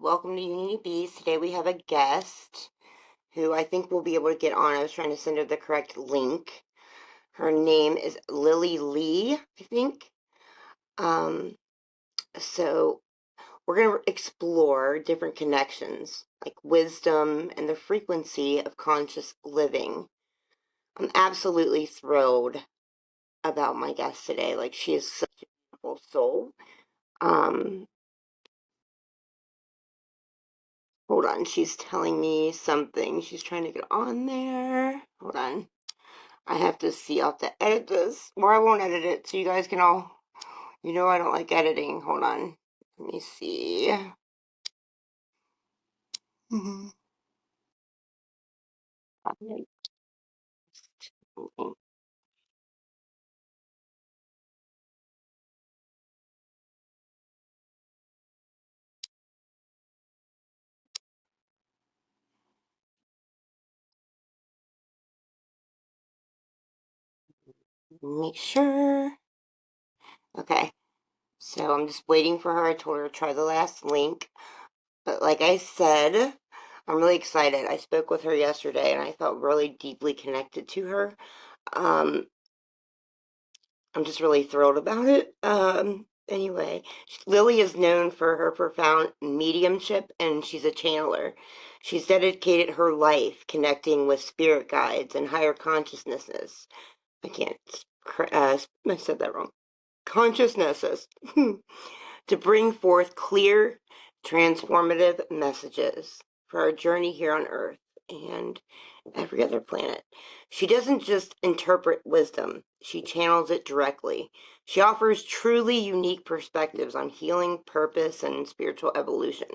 welcome to Unity Beez. Today we have a guest who I think we'll be able to get on. I was trying to send her the correct link. Her name is Lily Lee, I think. Um, so we're going to explore different connections, like wisdom and the frequency of conscious living. I'm absolutely thrilled about my guest today. Like, she is such a beautiful soul. Um, Hold on, she's telling me something. She's trying to get on there. Hold on. I have to see. I'll have to edit this. Or I won't edit it, so you guys can all... You know I don't like editing. Hold on. Let me see. Make sure. Okay. So I'm just waiting for her. I told her to try the last link. But like I said, I'm really excited. I spoke with her yesterday and I felt really deeply connected to her. Um, I'm just really thrilled about it. Anyway, Lily is known for her profound mediumship and she's a channeler. She's dedicated her life connecting with spirit guides and higher consciousnesses. I can't, I said that wrong. Consciousnesses. To bring forth clear, transformative messages for our journey here on Earth and every other planet. She doesn't just interpret wisdom, she channels it directly. She offers truly unique perspectives on healing, purpose, and spiritual evolution.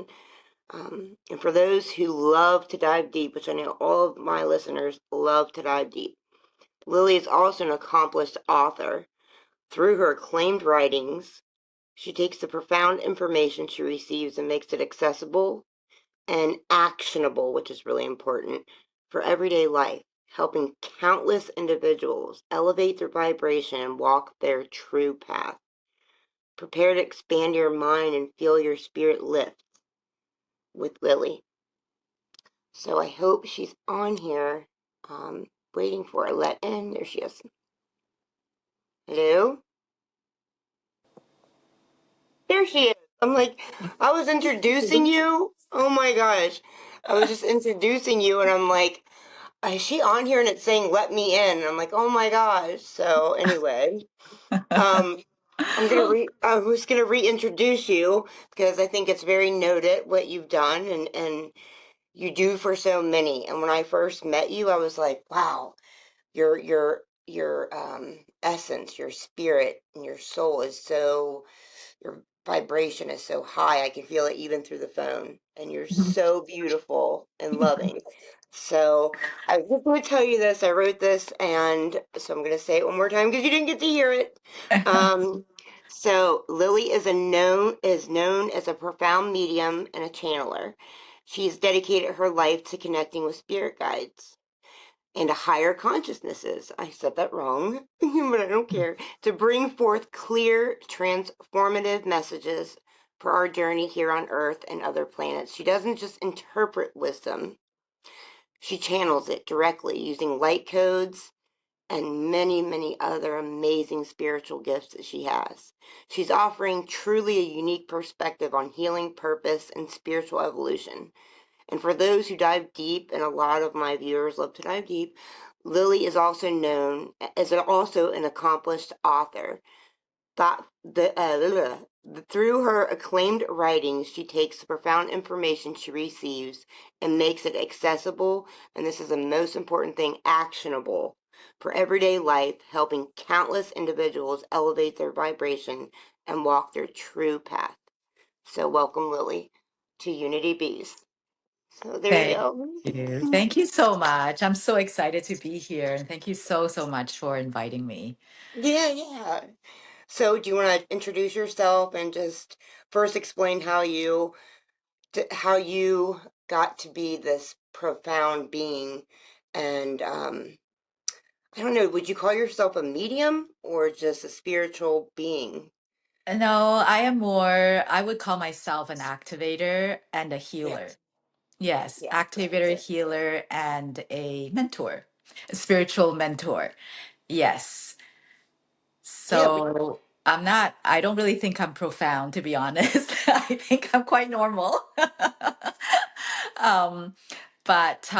And for those who love to dive deep, which I know all of my listeners love to dive deep, Lily is also an accomplished author. Through her acclaimed writings, she takes the profound information she receives and makes it accessible and actionable, which is really important, for everyday life, helping countless individuals elevate their vibration and walk their true path. Prepare to expand your mind and feel your spirit lift with Lily. So I hope she's on here. Waiting for her. Let in. There she is. Hello? There she is. I'm like, I was introducing you. Oh my gosh. I was just introducing you, and I'm like, is she on here? And it's saying, let me in. And I'm like, oh my gosh. So, anyway, um, I was gonna reintroduce you because I think it's very noted what you've done and you do for so many. And when I first met you, I was like, wow, your essence, your spirit, and your soul is so your vibration is so high. I can feel it even through the phone. And you're so beautiful and loving. So I was just going to tell you this. I wrote this, and so I'm going to say it one more time because you didn't get to hear it. Um, so Lily is known as a profound medium and a channeler. She's dedicated her life to connecting with spirit guides and higher consciousnesses. I said that wrong, but I don't care. To bring forth clear, transformative messages for our journey here on Earth and other planets. She doesn't just interpret wisdom, she channels it directly using light codes and many, many other amazing spiritual gifts that she has. She's offering truly a unique perspective on healing, purpose, and spiritual evolution. And for those who dive deep, and a lot of my viewers love to dive deep, Lily is also known as also an accomplished author. Through her acclaimed writings, she takes the profound information she receives and makes it accessible, and this is the most important thing, actionable for everyday life, helping countless individuals elevate their vibration and walk their true path. So welcome, Lily, to Unity Beez. So there you Thank go. you. Thank you so much. I'm so excited to be here. And thank you so, so much for inviting me. Yeah, yeah. So do you want to introduce yourself and just first explain how you got to be this profound being and I don't know, would you call yourself a medium or just a spiritual being? No, I am more, I would call myself an activator and a healer. Yes. Yes, Yeah. activator, healer, and a mentor, a spiritual mentor. Yes. Yeah. So I don't really think I'm profound, to be honest. I think I'm quite normal. Um, but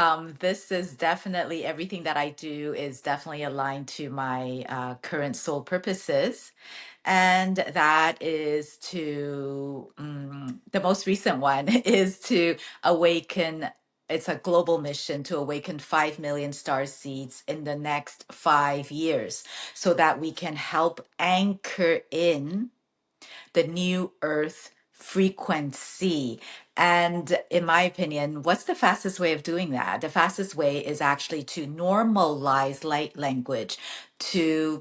this is definitely everything that I do is definitely aligned to my current soul purposes. And that is the most recent one is to awaken. It's a global mission to awaken 5 million star seeds in the next 5 years so that we can help anchor in the new earth frequency. And in my opinion, what's the fastest way of doing that? The fastest way is actually to normalize light language, to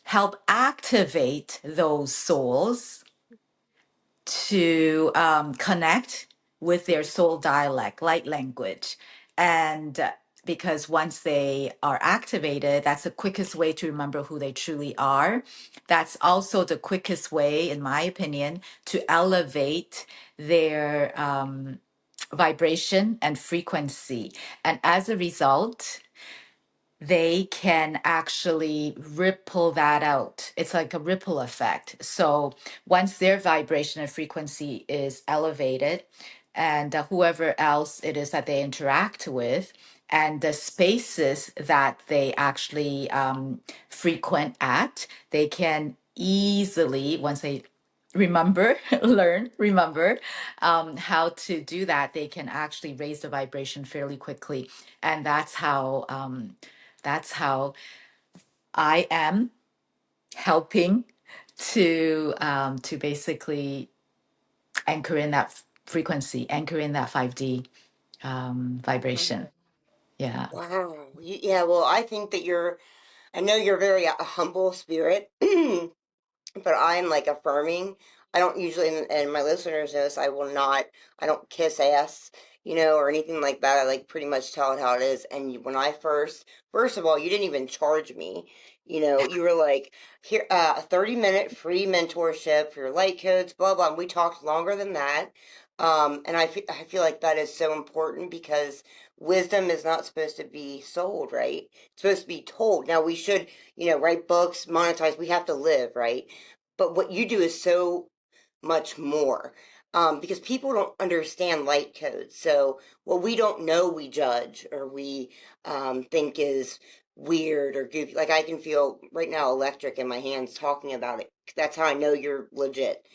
help activate those souls to connect with their soul dialect, light language. And because once they are activated, that's the quickest way to remember who they truly are. That's also the quickest way, in my opinion, to elevate their vibration and frequency. And as a result, they can actually ripple that out. It's like a ripple effect. So once their vibration and frequency is elevated, and whoever else it is that they interact with, and the spaces that they actually frequent at, they can easily, once they remember, learn, remember how to do that, they can actually raise the vibration fairly quickly. And that's how I am helping to basically anchor in that frequency, anchor in that 5D vibration. Yeah. Wow. Yeah. Well, I think that I know you're very a humble spirit. But I'm like affirming. I don't usually, and my listeners know this, I don't kiss ass, or anything like that. I like pretty much tell it how it is. And when I first of all, you didn't even charge me. You were like, here, a 30-minute free mentorship for your light codes, blah, blah. And we talked longer than that. And I feel like that is so important because wisdom is not supposed to be sold, right? It's supposed to be told. Now we should, write books, monetize. We have to live, right? But what you do is so much more, because people don't understand light codes. So what we don't know, we judge or we think is weird or goofy. Like I can feel right now electric in my hands talking about it. That's how I know you're legit.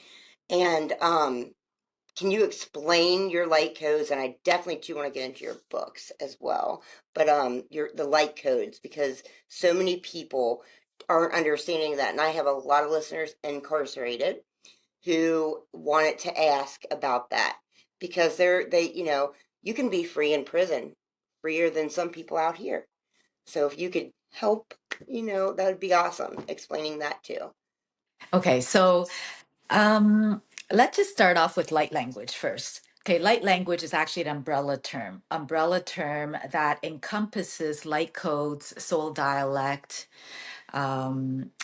And can you explain your light codes? And I definitely do want to get into your books as well. But your the light codes, because so many people aren't understanding that. And I have a lot of listeners incarcerated who wanted to ask about that because you can be free in prison, freer than some people out here. So if you could help, that would be awesome explaining that too. Okay. So um, let's just start off with light language first. Okay, light language is actually an umbrella term that encompasses light codes, soul dialect,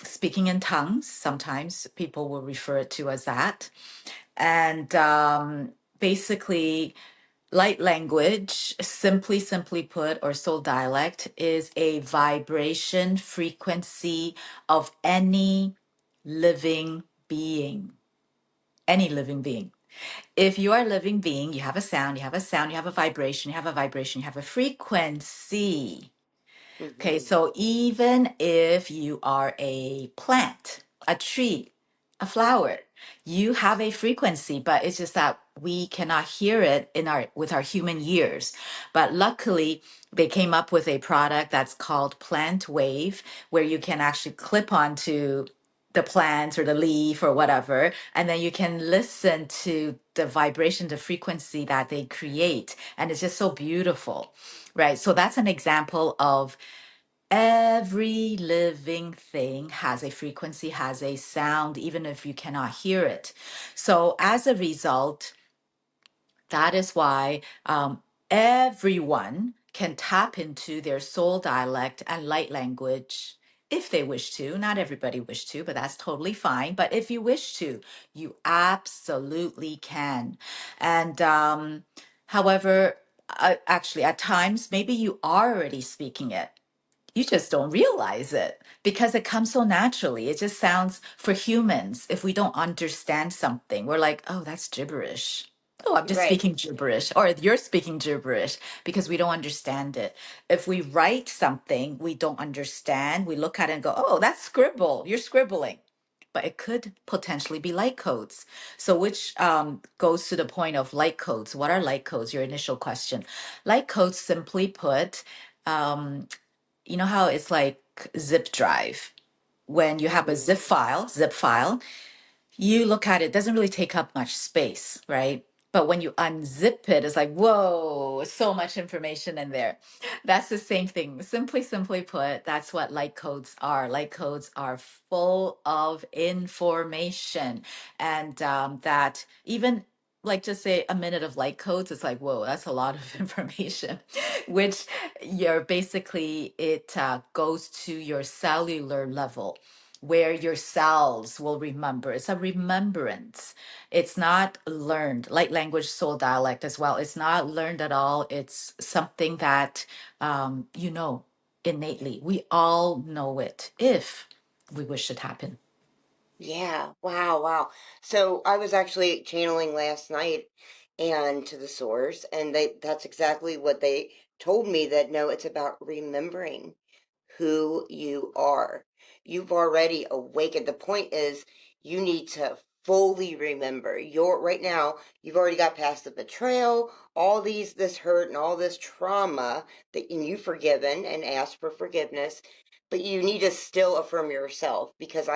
speaking in tongues. Sometimes people will refer it to as that. And basically, light language, simply put, or soul dialect, is a vibration frequency of any living being. Any living being. If you are a living being, you have a sound, you have a sound, you have a vibration, you have a vibration, you have a frequency. Okay, Hmm. so even if you are a plant, a tree, a flower, you have a frequency, but it's just that we cannot hear it in our with our human ears. But luckily, they came up with a product that's called Plant Wave, where you can actually clip onto the plant or the leaf or whatever, and then you can listen to the vibration, the frequency that they create. And it's just so beautiful, right? So that's an example of every living thing has a frequency, has a sound, even if you cannot hear it. So, as a result, that is why everyone can tap into their soul dialect and light language if they wish to. Not everybody wish to, but that's totally fine. But if you wish to, you absolutely can. And however, actually, at times, maybe you are already speaking it, you just don't realize it because it comes so naturally. It just sounds for humans. If we don't understand something, we're like, oh, that's gibberish. Oh, I'm just Right. speaking gibberish, or you're speaking gibberish because we don't understand it. If we write something we don't understand, we look at it and go, oh, that's scribble. You're scribbling. But it could potentially be light codes. So, which goes to the point of light codes. What are light codes? Your initial question. Light codes, simply put, um, you know how it's like zip drive when you have a Hmm. zip file, you look at it, doesn't really take up much space, right? But when you unzip it, it's like, whoa, so much information in there. That's the same thing. Simply put, that's what light codes are. Light codes are full of information. And that even like just say a minute of light codes, it's like, whoa, that's a lot of information, which you're basically, it goes to your cellular level where your cells will remember. It's a remembrance. It's not learned, like language, soul, dialect as well. It's not learned at all. It's something that you know innately. We all know it if we wish it happen. Yeah. Wow. Wow. So I was actually channeling last night and to the source, and that's exactly what they told me that no, it's about remembering who you are. You've already awakened. The point is, you need to fully remember. You're right now, you've already got past the betrayal, all this hurt and all this trauma that and you've forgiven and asked for forgiveness, but you need to still affirm yourself because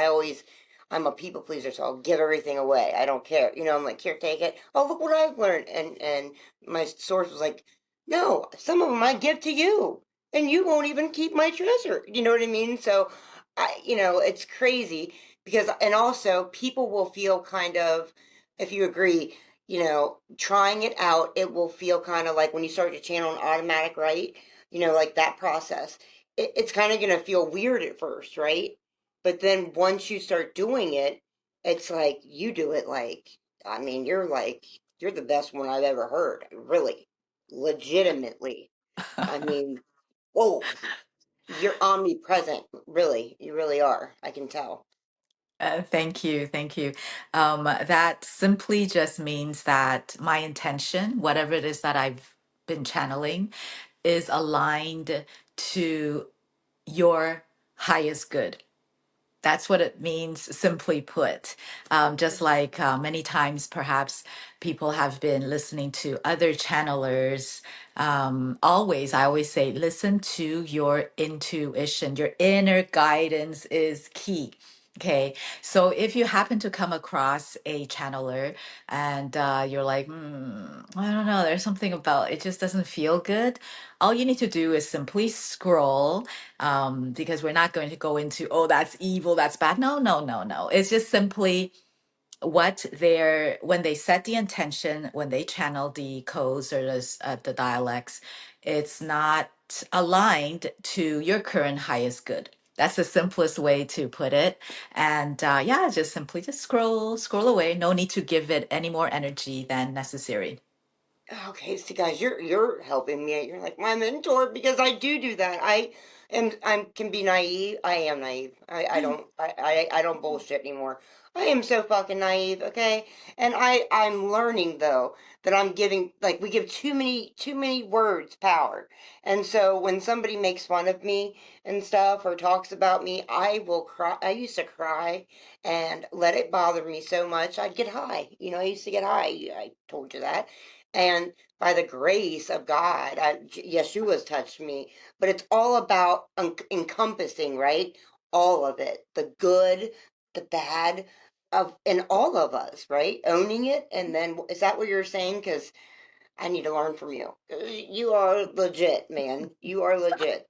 I'm a people pleaser, so I'll give everything away. I don't care. I'm like, here, take it. Oh, look what I've learned. And my source was like, no, some of them I give to you and you won't even keep my treasure. You know what I mean? So it's crazy because, and also people will feel kind of, if you agree, trying it out, it will feel kind of like when you start to channel an automatic, right? Like that process. It's kind of going to feel weird at first, right? But then once you start doing it, it's like you do it like, I mean, you're the best one I've ever heard, really, legitimately. I mean, whoa, you're omnipresent. Really, you really are. I can tell. Thank you. Thank you. That simply just means that my intention, whatever it is that I've been channeling, is aligned to your highest good. That's what it means, simply put. Just like many times, perhaps people have been listening to other channelers. I always say, listen to your intuition. Your inner guidance is key. Okay, so if you happen to come across a channeler and you're like, I don't know, there's something about it just doesn't feel good. All you need to do is simply scroll, because we're not going to go into, oh, that's evil, that's bad. No, no, no, no. It's just simply what they're, when they set the intention, when they channel the codes or the dialects, it's not aligned to your current highest good. That's the simplest way to put it. And yeah, just simply just scroll away. No need to give it any more energy than necessary. Okay, see, guys, you're helping me. You're like my mentor because I do that. I can be naive. I am naive. I don't bullshit anymore. I am so fucking naive. Okay, and I'm learning though that I'm giving like we give too many words power, and so when somebody makes fun of me and stuff or talks about me, I will cry. I used to cry and let it bother me so much I'd get high. I used to get high. I told you that. And by the grace of God, Yeshua's touched me. But it's all about encompassing, right? All of it, the good, the bad, in all of us, right? Owning it, and then is that what you're saying? Because I need to learn from you. You are legit, man. You are legit.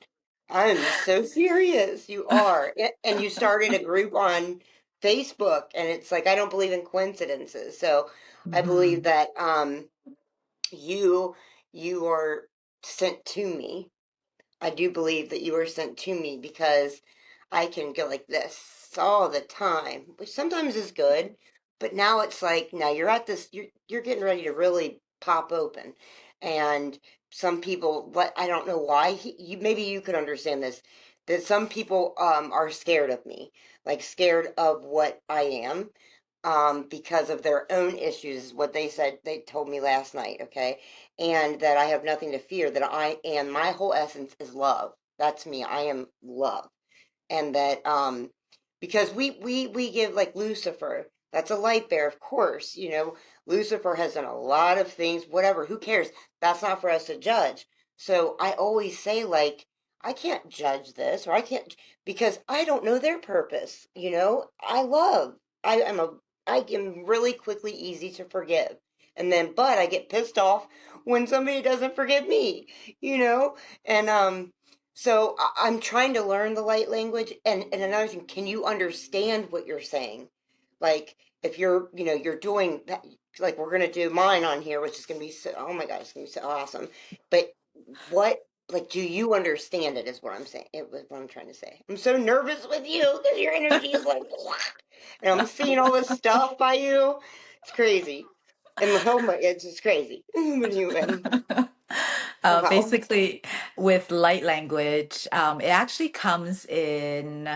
I'm so serious. You are, and you started a group on Facebook, and it's like I don't believe in coincidences. So I believe Mhm. that you you are sent to me. I do believe that you are sent to me because I can go like this all the time, which sometimes is good, but now it's like now you're at this you're getting ready to really pop open. And some people, what I don't know why you maybe you could understand this, that some people are scared of me, like scared of what I am, because of their own issues, is what they said, they told me last night, okay? And that I have nothing to fear, that I am, my whole essence is love. That's me. I am love. And that because we give like Lucifer, that's a light bearer, of course, you know. Lucifer has done a lot of things, whatever, who cares? That's not for us to judge. So I always say, like, I can't judge this, or I can't, because I don't know their purpose, you know. I am really quickly easy to forgive, and then but I get pissed off when somebody doesn't forgive me, you know. And so I'm trying to learn the light language. And another thing, can you understand what you're saying? Like if you're, you know, you're doing that, like we're gonna do mine on here, which is gonna be so, oh my God, it's gonna be so awesome. But what, like, do you understand it? Is what I'm saying. It was what I'm trying to say. I'm so nervous with you because your energy is like, and I'm seeing all this stuff by you. It's crazy. And oh my, it's just crazy. But anyway, wow. Basically, with light language, it actually comes in.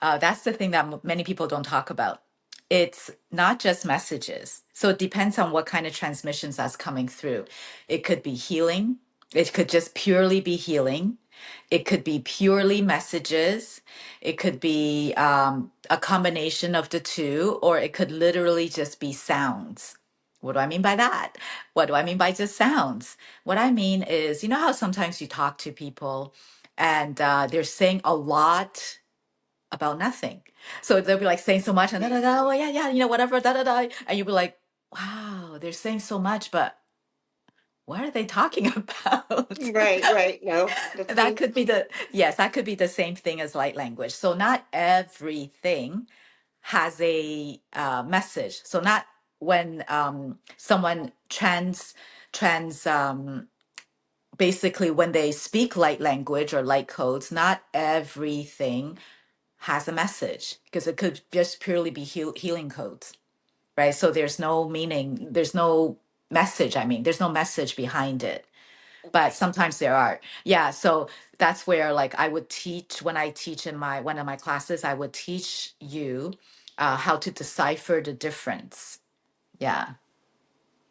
That's the thing that many people don't talk about. It's not just messages. So it depends on what kind of transmissions that's coming through. It could be healing. It could just purely be healing. It could be purely messages. It could be a combination of the two, or it could literally just be sounds. What do I mean by that? What do I mean by just sounds? What I mean is, you know how sometimes you talk to people and they're saying a lot about nothing. So they'll be like saying so much and da da da, oh yeah, yeah, you know, whatever, da da da. And you'll be like, wow, they're saying so much, but what are they talking about? Right, right. No, that's That me. could be the, yes, that could be the same thing as light language. So not everything has a message. So not when someone basically when they speak light language or light codes, not everything has a message because it could just purely be healing codes, right? So there's no meaning, there's no message. I mean, there's no message behind it, but Okay. sometimes there are. Yeah. So that's where, like, I would teach when I teach in my one of my classes, I would teach you how to decipher the difference. Yeah.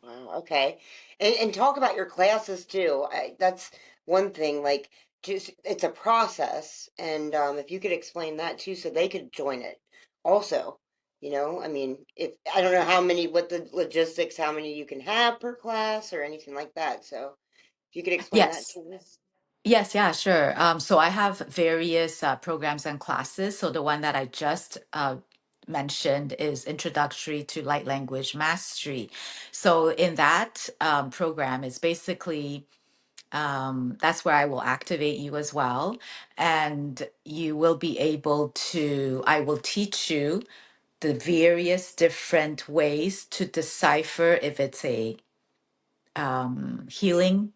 Wow, okay. And talk about your classes too. That's one thing, like just it's a process. And if you could explain that too so they could join it also. You know, I mean, if I don't know how many, what the logistics, how many you can have per class or anything like that. So if you could explain that Yes. to us. Yes, yeah, sure. So I have various programs and classes. So the one that I just mentioned is Introductory to Light Language Mastery. So in that program, it's basically that's where I will activate you as well, and you will be able to. I will teach you the various different ways to decipher if it's a healing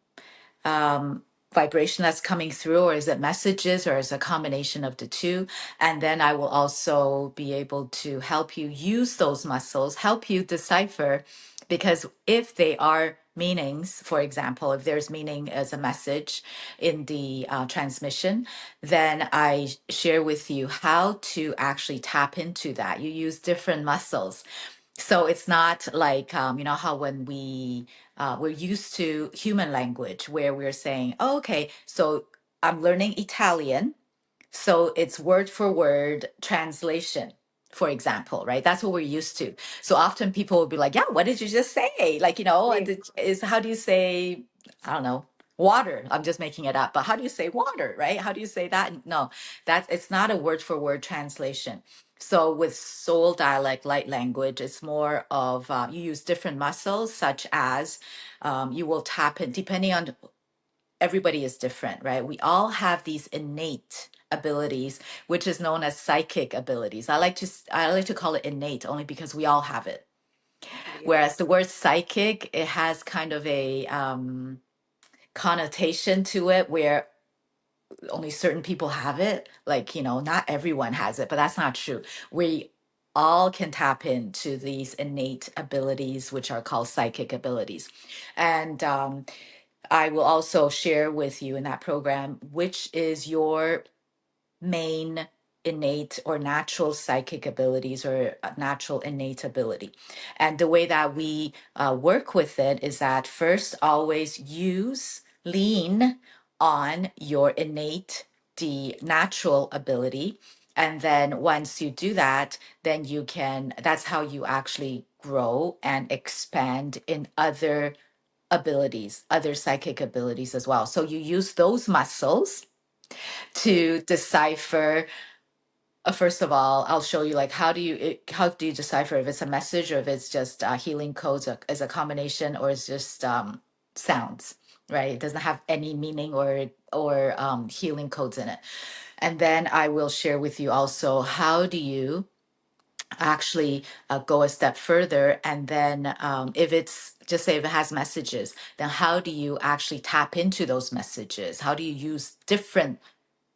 vibration that's coming through, or is it messages, or is it a combination of the two? And then I will also be able to help you use those muscles, help you decipher, because if they are meanings, for example, if there's meaning as a message in the transmission, then I share with you how to actually tap into that. You use different muscles, so it's not like you know how when we're used to human language where we're saying, oh, okay, so I'm learning Italian, so it's word for word translation, for example, right? That's what we're used to. So often people will be like, yeah, what did you just say? Like, you know, Yeah. is how do you say, I don't know, water? I'm just making it up, but how do you say water, right? How do you say that? No, that's it's not a word for word translation. So with soul dialect light language, it's more of you use different muscles, such as you will tap in, depending on everybody is different, right? We all have these innate abilities, which is known as psychic abilities. I like to call it innate only because we all have it. Yeah. Whereas the word psychic, it has kind of a connotation to it where only certain people have it. Like, not everyone has it, but that's not true. We all can tap into these innate abilities, which are called psychic abilities. And I will also share with you in that program which is your main innate or natural psychic abilities or natural innate ability. And the way that we work with it is that first, always lean on your innate, the natural ability. And then once you do that, then that's how you actually grow and expand in other abilities, other psychic abilities as well. So you use those muscles to decipher. First of all, I'll show you like how do you decipher if it's a message or if it's just healing codes as a combination or it's just sounds, right? It doesn't have any meaning or healing codes in it. And then I will share with you also how do you actually go a step further, and then if it's just say if it has messages, then how do you actually tap into those messages? How do you use different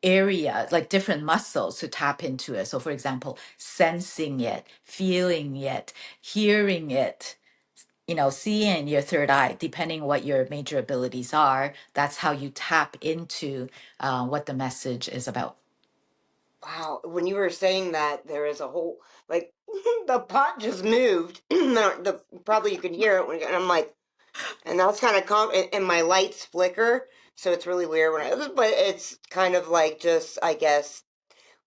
area, like different muscles to tap into it? So, for example, sensing it, feeling it, hearing it, seeing your third eye, depending what your major abilities are, that's how you tap into what the message is about. Wow, when you were saying that, there is a whole like the pot just moved. The probably you can hear it when and I'm like, and that's kind of and my lights flicker, so it's really weird when but it's kind of like just I guess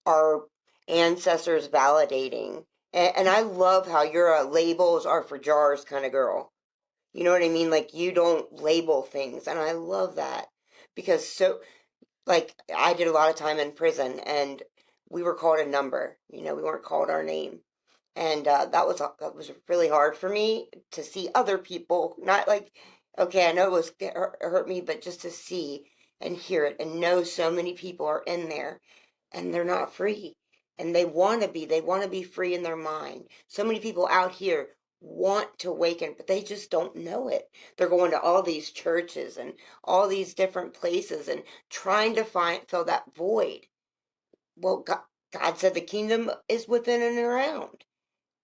our ancestors validating. And I love how your labels are for jars kind of girl. You know what I mean? Like you don't label things, and I love that because so like I did a lot of time in prison, and we were called a number. We weren't called our name, and that was really hard for me to see other people. Not like, okay, I know it hurt me, but just to see and hear it and know so many people are in there, and they're not free, and they want to be free in their mind. So many people out here want to awaken, but they just don't know it. They're going to all these churches and all these different places and trying to fill that void. Well, God said the kingdom is within and around,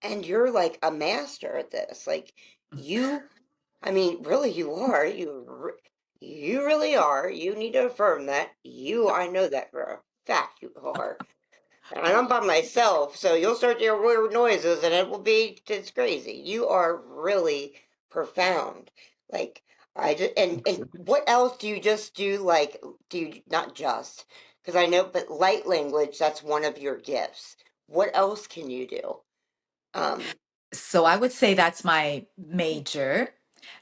and you're like a master at this. Like you, I mean, really, you are. You really are. You need to affirm that. I know that for a fact you are. And I'm by myself, so you'll start to hear weird noises, and it's crazy. You are really profound. Like, and what else do you just do? Like, do you not just? Because I know, but light language, that's one of your gifts. What else can you do? Um, So I would say that's my major.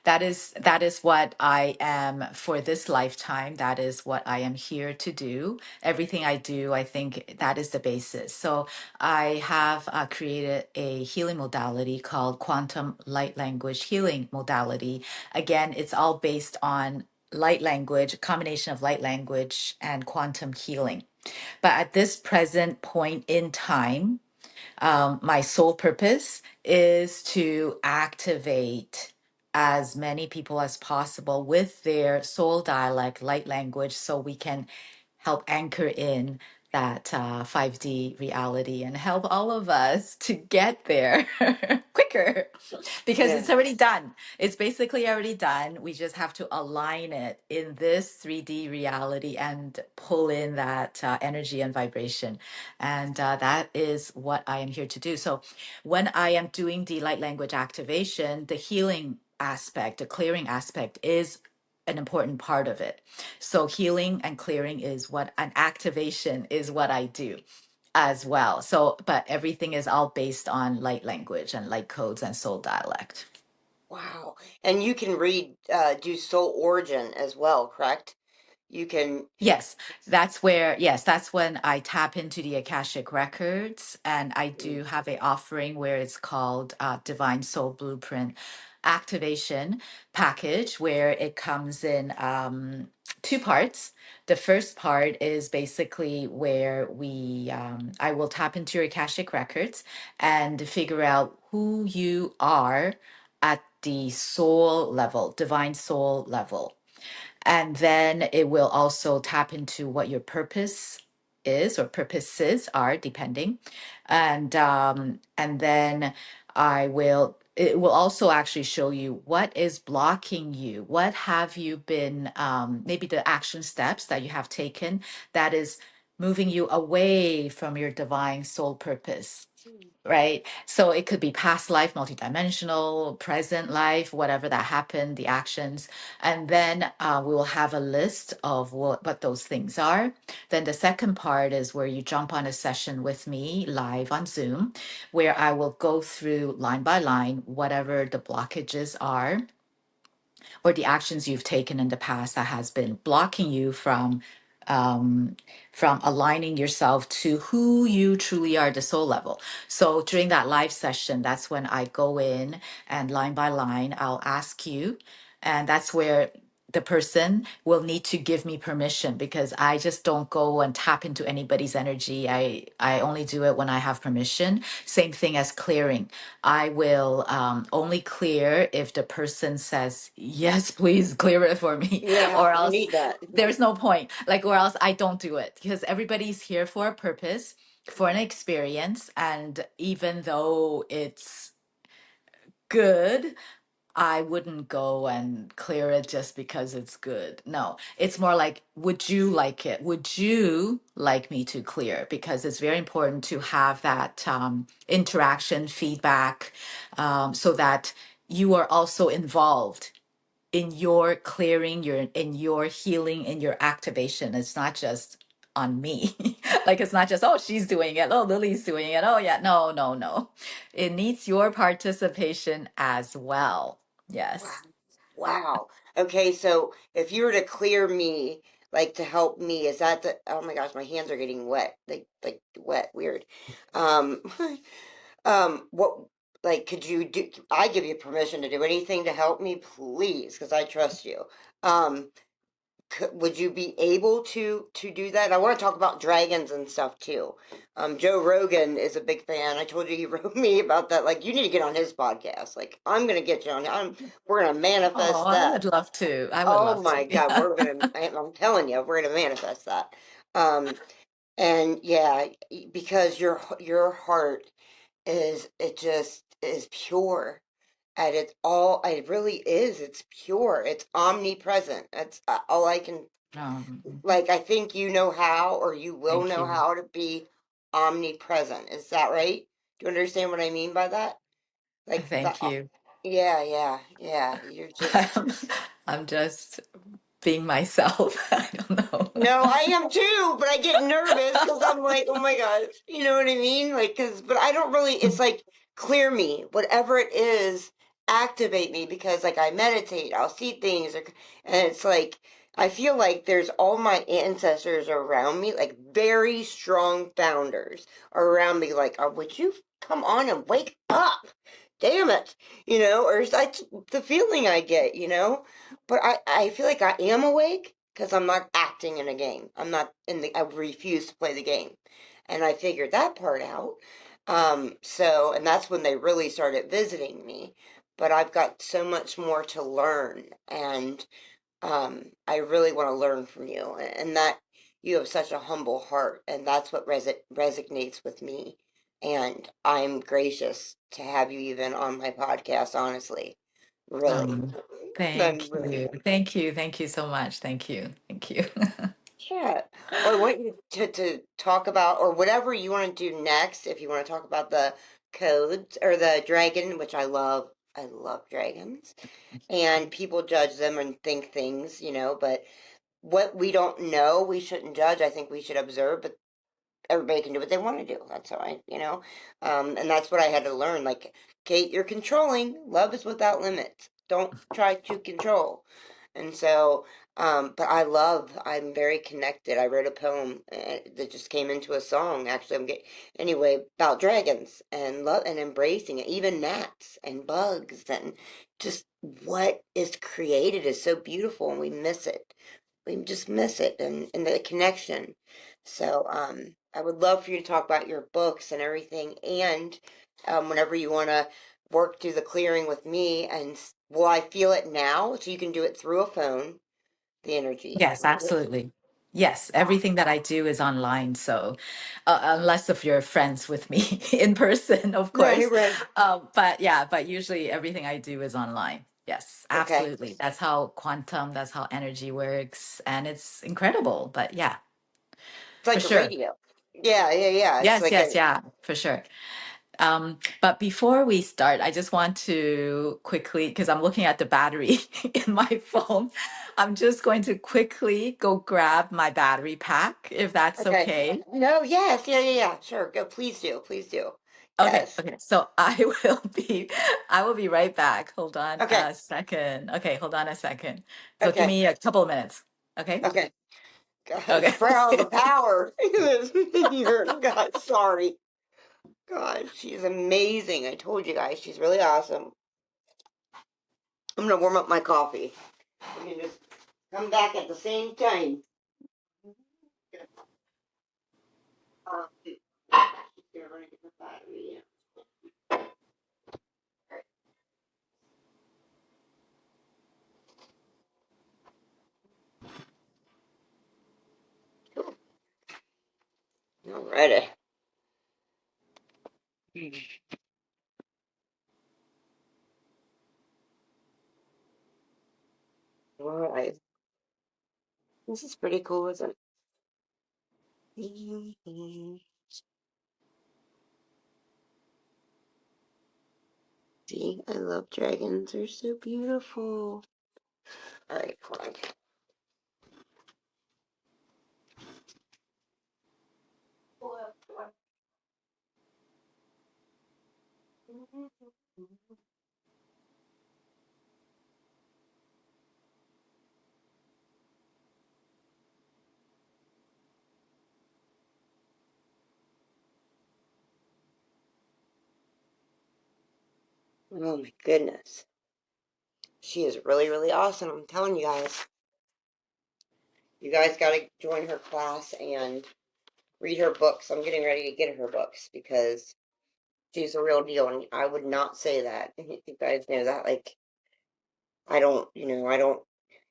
That is what I am for this lifetime. That is what I am here to do. Everything I do, I think that is the basis. So I have created a healing modality called quantum light language healing modality. Again, it's all based on light language, a combination of light language and quantum healing. But at this present point in time, my sole purpose is to activate as many people as possible with their soul dialect, light language, so we can help anchor in that 5D reality and help all of us to get there quicker because yeah. it's already done. It's basically already done. We just have to align it in this 3D reality and pull in that energy and vibration. And that is what I am here to do. So when I am doing the light language activation, the healing aspect, the clearing aspect is an important part of it. So healing and clearing is what an activation is what I do as well. So, but everything is all based on light language and light codes and soul dialect. Wow. And you can do soul origin as well, correct? You can. Yes, yes, that's when I tap into the Akashic Records, and I Mm. do have a offering where it's called Divine Soul Blueprint Activation Package, where it comes in two parts. The first part is basically where I will tap into your Akashic Records and figure out who you are at the soul level, divine soul level. And then it will also tap into what your purpose is or purposes are, depending. And then it will also actually show you what is blocking you. What have you been, maybe the action steps that you have taken that is moving you away from your divine soul purpose, right? So it could be past life, multidimensional, present life, whatever that happened, the actions. And then we will have a list of what those things are. Then the second part is where you jump on a session with me live on Zoom, where I will go through line by line whatever the blockages are or the actions you've taken in the past that has been blocking you from aligning yourself to who you truly are, the soul level. So during that live session, that's when I go in and line by line, I'll ask you, and that's where the person will need to give me permission because I just don't go and tap into anybody's energy. I only do it when I have permission. Same thing as clearing. I will only clear if the person says, yes, please clear it for me, Yeah, or I else need that. there's no point. Like, or else I don't do it because everybody's here for a purpose, for an experience. And even though it's good, I wouldn't go and clear it just because it's good. No, it's more like, would you like it? Would you like me to clear? Because it's very important to have that interaction, feedback, so that you are also involved in your clearing, in your healing, in your activation. It's not just on me. Like it's not just, oh, she's doing it. Oh, Lily's doing it. Oh, yeah. No, no, no. It needs your participation as well. Wow. Yes. Wow. Okay, so if you were to clear me, like to help me, is that the, oh my gosh, my hands are getting wet. Like wet, weird. Um, what, like, could you do, I give you permission to do anything to help me, please, because I trust you. Um, would you be able to do that? I want to talk about dragons and stuff too. Joe Rogan is a big fan. I told you he wrote me about that. Like, you need to get on his podcast. Like, I'm gonna get you on. We're gonna Oh, manifest I that. would love to. I would Oh love my to. God, Yeah. I'm telling you, we're gonna manifest that. Um, and yeah, because your heart is, it just is pure. And it's all, it really is. It's pure. It's omnipresent. That's all I can, like, I think you know how, or you will Thank know you. how to be omnipresent. Is that right? Do you understand what I mean by that? Like Thank you. yeah, yeah, yeah. You're just, I'm just being myself. I don't know. no, I am too, but I get nervous because I'm like, oh my gosh, you know what I mean? Like, because, but I don't really, it's like, clear me, whatever it is, activate me because, like, I meditate, I'll see things, and it's like, I feel like there's all my ancestors around me, like, very strong founders are around me, like, would you come on and wake up? Damn it, or it's like the feeling I get, but I feel like I am awake because I'm not acting in a game. I'm not in the, I refuse to play the game. And I figured that part out. And that's when they really started visiting me. But I've got so much more to learn. And I really want to learn from you. And that you have such a humble heart. And that's what resonates with me. And I'm gracious to have you even on my podcast, honestly. Really. Um, I'm thank really you. am. Thank you. Thank you so much. Thank you. Thank you. Yeah. Well, I want you to talk about, or whatever you want to do next, if you want to talk about the codes or the dragon, which I love. I love dragons. And people judge them and think things, but what we don't know, we shouldn't judge. I think we should observe, but everybody can do what they want to do. That's how and that's what I had to learn. Like, Kate, you're controlling. Love is without limits. Don't try to control. And so, I'm very connected. I wrote a poem that just came into a song. Actually, anyway, about dragons and love and embracing it. Even gnats and bugs and just what is created is so beautiful and we miss it. We just miss it and the connection. So, I would love for you to talk about your books and everything, and whenever you want to work through the clearing with me, and will I feel it now? So you can do it through a phone, the energy. Yes, absolutely. Yes, everything that I do is online. So, unless if you're friends with me in person, of Right, course. right. But yeah, but usually everything I do is online. Yes, Okay. absolutely. That's how quantum, that's how energy works. And it's incredible. But yeah, It's for like the sure. radio. Yeah, yeah, yeah. It's Yes, like yes, a yeah, for sure. But before we start, I just want to quickly, because I'm looking at the battery in my phone, I'm just going to quickly go grab my battery pack, if that's okay. okay. No, yes, yeah, yeah, yeah. Sure. Go. Please do. Please do. Okay, Yes. okay. So I will be right back. Hold on Okay. a second. Okay, hold on a second. So give Okay. me a couple of minutes. Okay? Okay. God, Okay. proud the power that's in here. God, sorry. God, she's amazing. I told you guys, she's really awesome. I'm gonna warm up my coffee. We can just come back at the same time. She's gonna run into the battery. Yeah. Cool. Alrighty. Alright. This is pretty cool, isn't it? See, I love dragons. They're so beautiful. Alright, hold on. Oh my goodness. She is really, really awesome. I'm telling you guys. You guys gotta join her class and read her books. I'm getting ready to get her books because she's a real deal. And I would not say that. You guys know that. Like, I don't.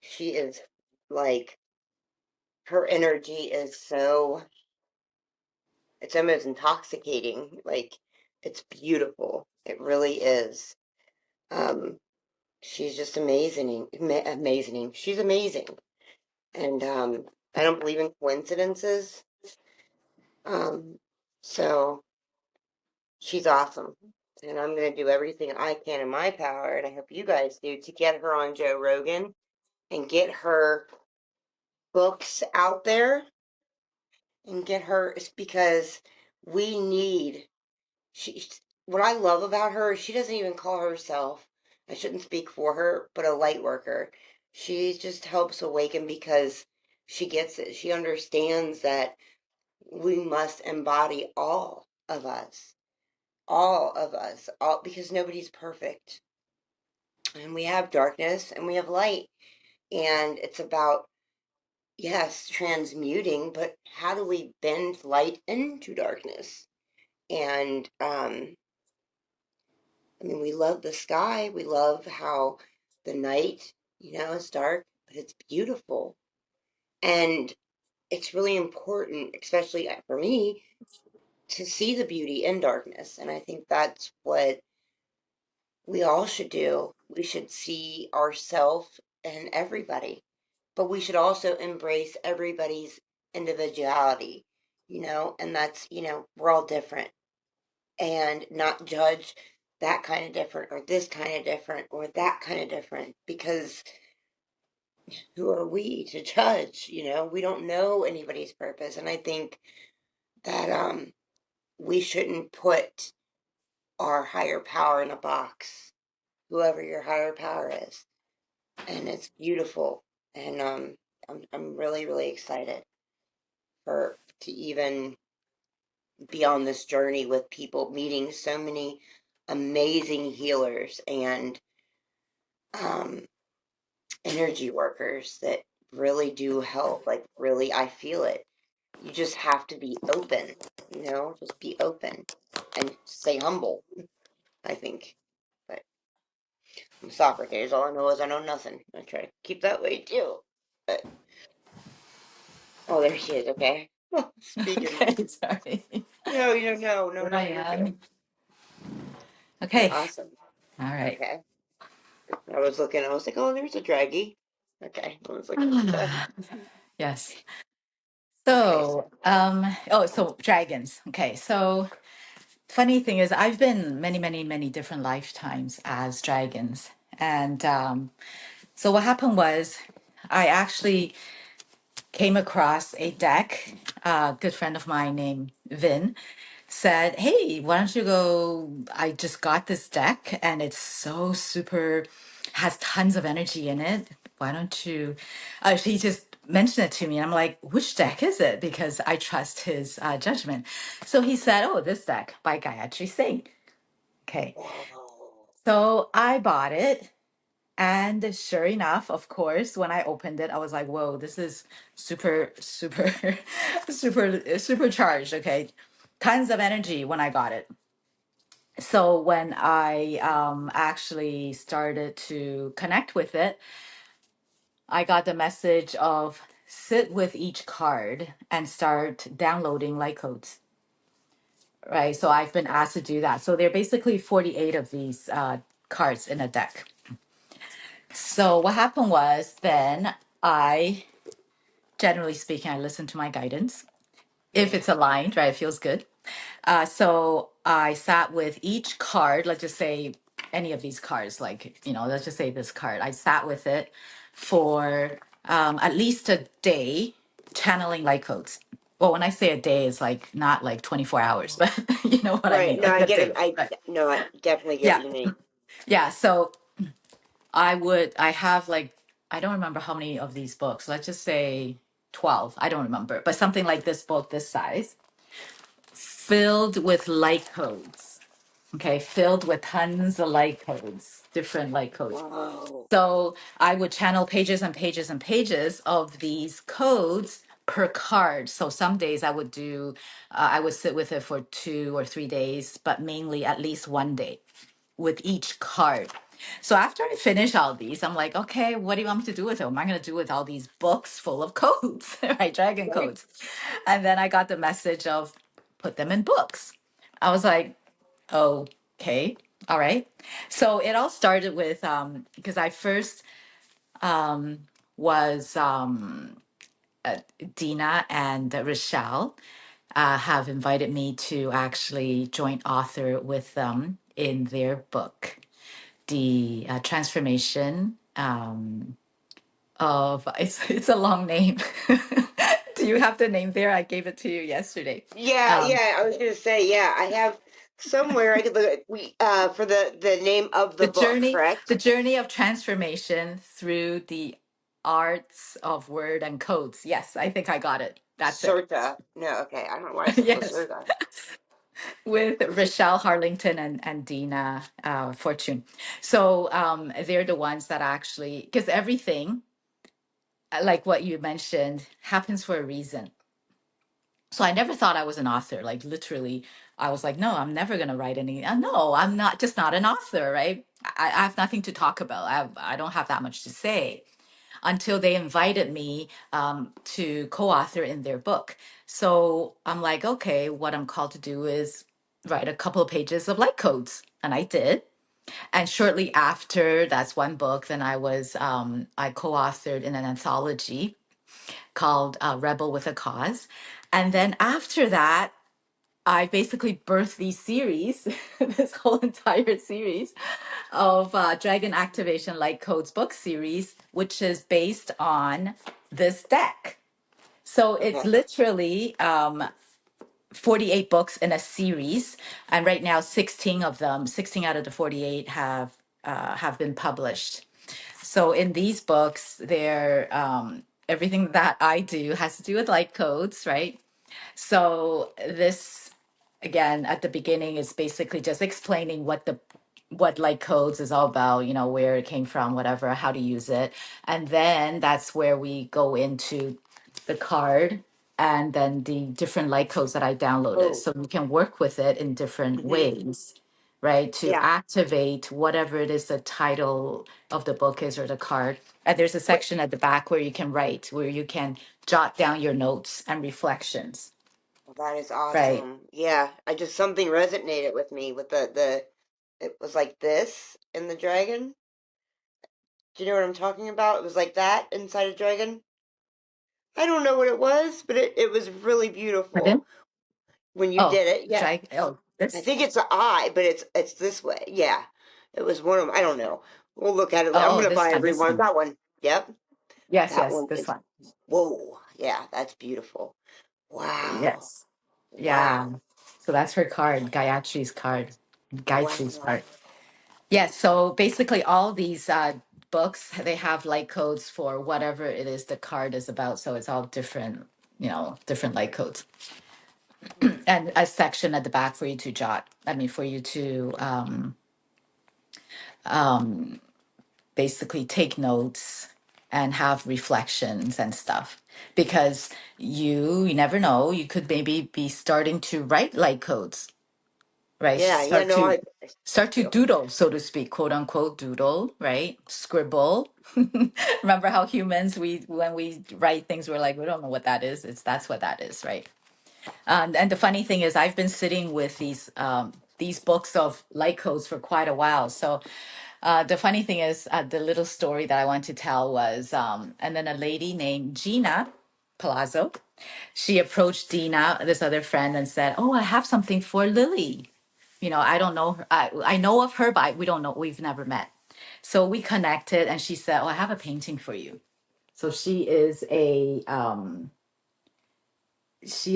She is like, her energy is so, it's almost intoxicating. Like, it's beautiful. It really is. Um, she's just amazing. Amazing. She's amazing. And I don't believe in coincidences. Um, so she's awesome. And I'm going to do everything I can in my power, and I hope you guys do, to get her on Joe Rogan and get her books out there and get her, it's because we need, she, what I love about her, she doesn't even call herself, I shouldn't speak for her, but a light worker. She just helps awaken because she gets it. She understands that we must embody all of us, all, because nobody's perfect. And we have darkness and we have light. And it's about, yes, transmuting, but how do we bend light into darkness? And I mean, we love the sky. We love how the night, is dark, but it's beautiful. And it's really important, especially for me, to see the beauty in darkness. And I think that's what we all should do. We should see ourselves and everybody, but we should also embrace everybody's individuality, and that's, we're all different, and not judge that kind of different or this kind of different or that kind of different, because who are we to judge? We don't know anybody's purpose. And I think that we shouldn't put our higher power in a box, whoever your higher power is. And it's beautiful. And I'm really, really excited for to even be on this journey with people, meeting so many amazing healers and um, energy workers that really do help. Like, really, I feel it. You just have to be open, just be open and stay humble, I think. But I'm Socrates. All I know is I know nothing. I try to keep that way too. Uh, oh, there she is. Okay. Speaking. Okay, sorry. No, no, Here I you're good. am. Okay. Awesome. All right. Okay. I was looking, I was like, oh, there's a draggy. Okay. I was looking for that. Yes. Okay. So, so dragons. Okay. So, funny thing is, I've been many, many, many different lifetimes as dragons. And so, what happened was, I actually came across a deck. A good friend of mine named Vin said, "Hey, why don't you go? I just got this deck and it's so super, has tons of energy in it. Why don't you?" He just mentioned it to me. And I'm like, "Which deck is it?" Because I trust his judgment. So he said, "Oh, this deck by Gayatri Singh." Okay. Whoa. So I bought it. And sure enough, of course, when I opened it, I was like, whoa, this is super, super, supercharged. Okay. Tons of energy when I got it. So when I actually started to connect with it, I got the message of sit with each card and start downloading light codes. Right. So I've been asked to do that. So there are basically 48 of these cards in a deck. So what happened was then I, generally speaking, I listen to my guidance. If Yeah. it's aligned, right, it feels good. So I sat with each card, let's just say any of these cards, like, let's just say this card. I sat with it for at least a day channeling light codes. Well, when I say a day, it's like not like 24 hours, but you know what I Right. mean, No, like I a get it. day. Right. I definitely get Yeah. what you mean. Yeah. So I have like, I don't remember how many of these books. Let's just say 12. I don't remember, but something like this book, this size, filled with light codes. Okay, filled with tons of light codes, different light codes. Whoa. So I would channel pages and pages and pages of these codes per card. So some days I would I would sit with it for 2 or 3 days, but mainly at least one day with each card. So after I finish all these, I'm like, okay, what do you want me to do with it? What am I going to do with all these books full of codes, right? Dragon Right. codes. And then I got the message of put them in books. I was like, okay, all right. So it all started with because I first was Dina and Rochelle have invited me to actually joint author with them in their book, the transformation of it's a long name. Do you have the name there? I gave it to you yesterday. Yeah, Um, yeah. I was gonna say, yeah, I have somewhere I could look at we for the name of the book, correct? the journey of transformation through the arts of word and codes. Yes, I think I got it. That's it. Lacerta. No, okay. I don't know why I said Yes, Lacerta. with Rochelle Harlington and Dina Fortune. So they're the ones that actually, because everything, like what you mentioned, happens for a reason. So I never thought I was an author. Like literally, I was like, no, I'm never gonna write any. No, I'm not just not an author, right? I have nothing to talk about. I don't have that much to say until they invited me to co-author in their book. So I'm like, okay, what I'm called to do is write a couple of pages of light codes, and I did. And shortly after, that's one book. Then I co-authored in an anthology called Rebel with a Cause. And then after that, I basically birthed these series, this whole entire series of Dragon Activation Light Codes book series, which is based on this deck. So it's Okay. literally 48 books in a series. And right now, 16 of them, 16 out of the 48 have been published. So in these books, they're everything that I do has to do with light codes, right? So this again at the beginning is basically just explaining what light codes is all about, where it came from, whatever, how to use it. And then that's where we go into the card and then the different light codes that I downloaded. Oh. So you can work with it in different Hmm. ways, right? To Yeah. activate whatever it is the title of the book is or the card. And there's a What? section at the back where you can write, where you can jot down your notes and reflections, Well, that is right? awesome. Yeah, I just something resonated with me with the it was like this in the dragon. Do you know what I'm talking about? It was like that inside a dragon. I don't know what it was, but it was really beautiful Pardon? when you Oh, did it. Yeah, oh, I this. think it's an eye, but it's this way. Yeah, it was one of them. I don't know. We'll look at it. I'm Oh, gonna buy this everyone one. that one. Yep, Yes, that yes, one this is. one. Whoa, yeah, that's beautiful. Wow, Yes. Yeah. wow, So that's her card, Gayatri's card, Gayatri's wow. card. Yes. So basically, all these books they have light codes for whatever it is the card is about. So it's all different, different light codes, and a section at the back for you to jot. I mean, for you to basically take notes and have reflections and stuff because you never know, you could maybe be starting to write light codes, right? Yeah, yeah. start No, to I start to do. doodle, so to speak, quote unquote doodle, right? Scribble. Remember how humans, we when we write things, we're like, we don't know what that is. It's That's what that is, right? And the funny thing is, I've been sitting with these books of light codes for quite a while. So the funny thing is, the little story that I want to tell was, and then a lady named Gina Palazzo, she approached Dina, this other friend, and said, "Oh, I have something for Lily. I don't know her. I know of her, but we don't know. We've never met." So we connected, and she said, "Oh, I have a painting for you." So she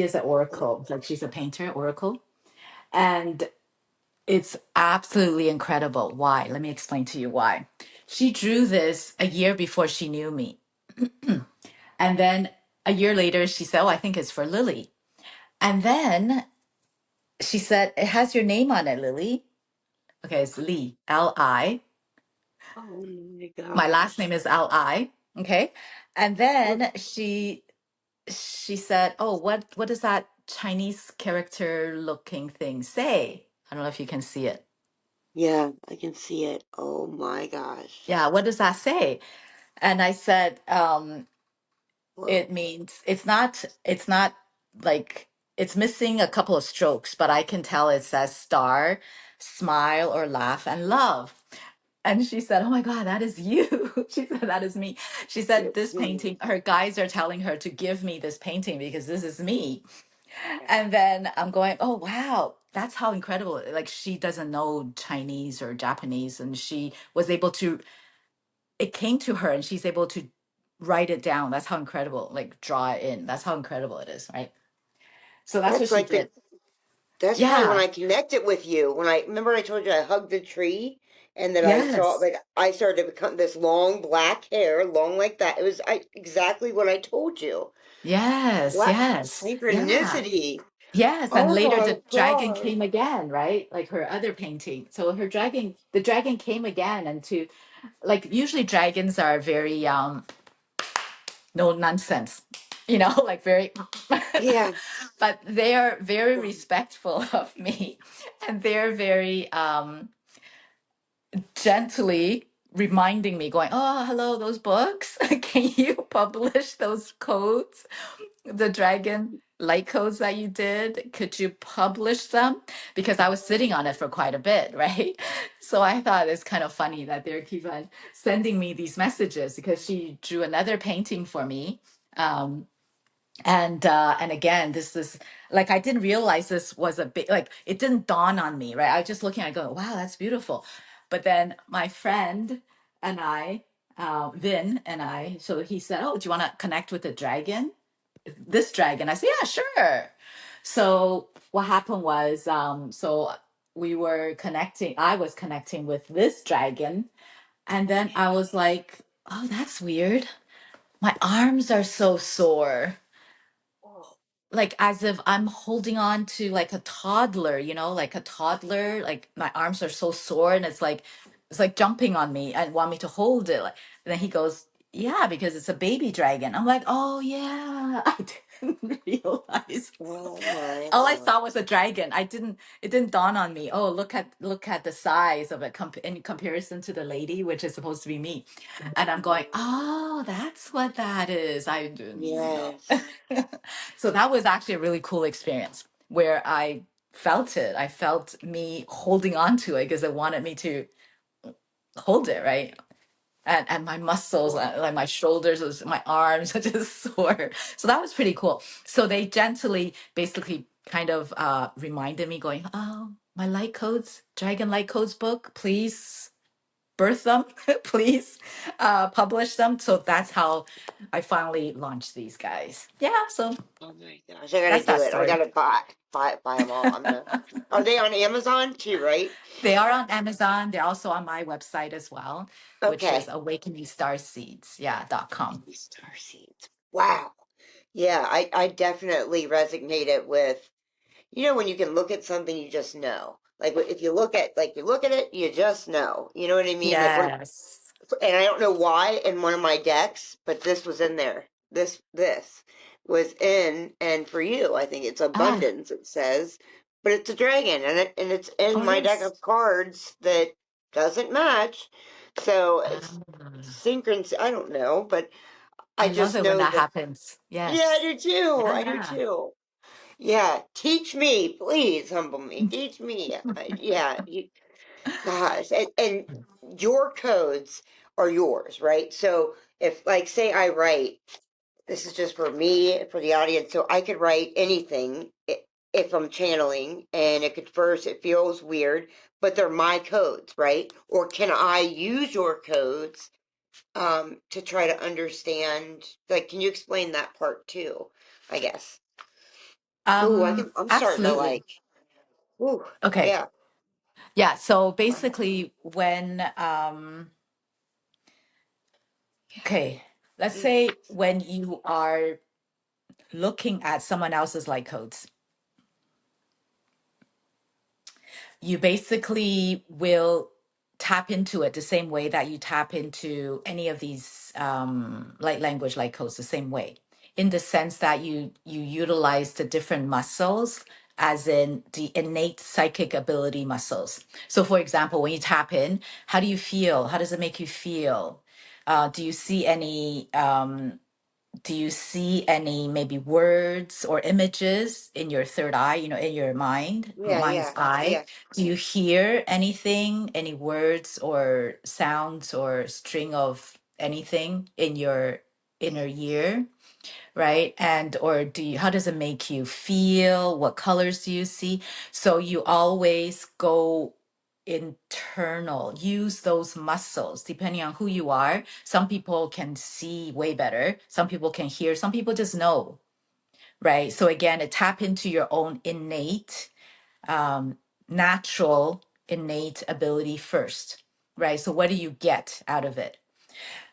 is an oracle, like she's a painter, oracle, and it's absolutely incredible. Why? Let me explain to you why. She drew this a year before she knew me. And then a year later, she said, "Oh, I think it's for Lily." And then she said, "It has your name on it, Lily." Okay, it's Lee, Li. Oh my My last gosh. name is Li. Okay. And What? then she said, "Oh, what does that Chinese character looking thing say?" I don't know if you can see it. Yeah, I can see it. Oh my gosh. Yeah, what does that say? And I said, it Whoa. means it's not like it's missing a couple of strokes, but I can tell it says star, smile or laugh and love. And she said, "Oh my God, that is you." She said, "That is me." She said, It's "This me. painting, her guys are telling her to give me this painting because this is me." Yeah. And then I'm going, "Oh wow, that's how incredible." Like she doesn't know Chinese or Japanese, and she was able to, it came to her and she's able to write it down. That's how incredible, like draw it in. That's how incredible it is, right? So that's what That's she like did. that's probably when Yeah. I connected with you. When I remember I told you I hugged the tree and that I saw Yes. like I started to become this long black hair, long like that. It was exactly what I told you. Yes. What Yes. Yeah. synchronicity. Yes, and Oh later my the dragon God. came again, right? Like her other painting. So the dragon came again, and to like usually dragons are very no nonsense, like very, Yeah. but they are very Wow. respectful of me, and they're very gently reminding me, going, "Oh, hello, those books. Can you publish those codes?" The dragon light codes that you did, could you publish them? Because I was sitting on it for quite a bit, right? So I thought it's kind of funny that they keep on sending me these messages because she drew another painting for me. Um, and again, this is like I didn't realize this was a big, like it didn't dawn on me, right? I was just looking at it going, "Wow, that's beautiful." But then my friend and I, Vin and I, so he said, "Oh, do you want to connect with the dragon?" This dragon. I said, "Yeah, sure." So what happened was, so we were connecting, I was connecting with this dragon, and then I was like, "Oh, that's weird. My arms are so sore." Oh, Like as if I'm holding on to like a toddler, like a toddler, like my arms are so sore and it's like jumping on me and want me to hold it. Like, and then he goes, Yeah, because it's a baby dragon. I'm like, oh yeah, I didn't realize. Oh my All I God. saw was a dragon. It didn't dawn on me. Oh, look at the size of it in comparison to the lady, which is supposed to be me. And I'm going, oh, that's what that is. I didn't know. Yes. So that was actually a really cool experience where I felt it. I felt me holding on to it because it wanted me to hold it, right? And my muscles, Wow. like my shoulders, my arms are just sore. So that was pretty cool. So they gently, basically, kind of reminded me, going, "Oh, my light codes, Dragon Light Codes book, please birth them, please publish them." So that's how I finally launched these guys. Yeah. So Oh my gosh. I gotta that's do that it. I story. gotta buy them all. I'm gonna. Are they on Amazon too, right? They are on Amazon. They're also on my website as well, which is Okay. awakeningstarseeds. Yeah, .com. These star seeds. Wow. Yeah, I definitely resonated with, when you can look at something, you just know. Like if you look at it, you just know. You know what I mean? Like Yes. and I don't know why in one of my decks, but this was in there. This was in, and for you, I think it's Ah, abundance. It says, but it's a dragon, and it's oh, in it my deck is. of cards that doesn't match. So it's Ah, synchronous. I don't know, but I I love just it when know that that. happens. Yeah, I Yes. do too. I do Yeah. too. Yeah, teach me, please, humble me. Teach me. Yeah, gosh, and your codes are yours, right? So if, like, say I write, this is just for me, for the audience, so I could write anything if I'm channeling, and it could first, it feels weird, but they're my codes, right? Or can I use your codes to try to understand? Like, can you explain that part too? I guess. Ooh, I'm starting to Absolutely. like. Ooh, Okay. yeah. Yeah. So Wow. basically, when okay, let's Mm, say when you are looking at someone else's light codes, you basically will tap into it the same way that you tap into any of these light language light codes the same way, in the sense that you utilize the different muscles, as in the innate psychic ability muscles. So for example, when you tap in, how do you feel? How does it make you feel? Do you see any do you see any maybe words or images in your third eye, in your yeah, mind's yeah, eye? yeah. Do you hear anything, any words or sounds or string of anything in your inner ear? Right? And or how does it make you feel? What colors do you see? So you always go internal, use those muscles depending on who you are. Some people can see way better, some people can hear, some people just know, right? So again, it tap into your own innate, um, natural innate ability first, right? So what do you get out of it?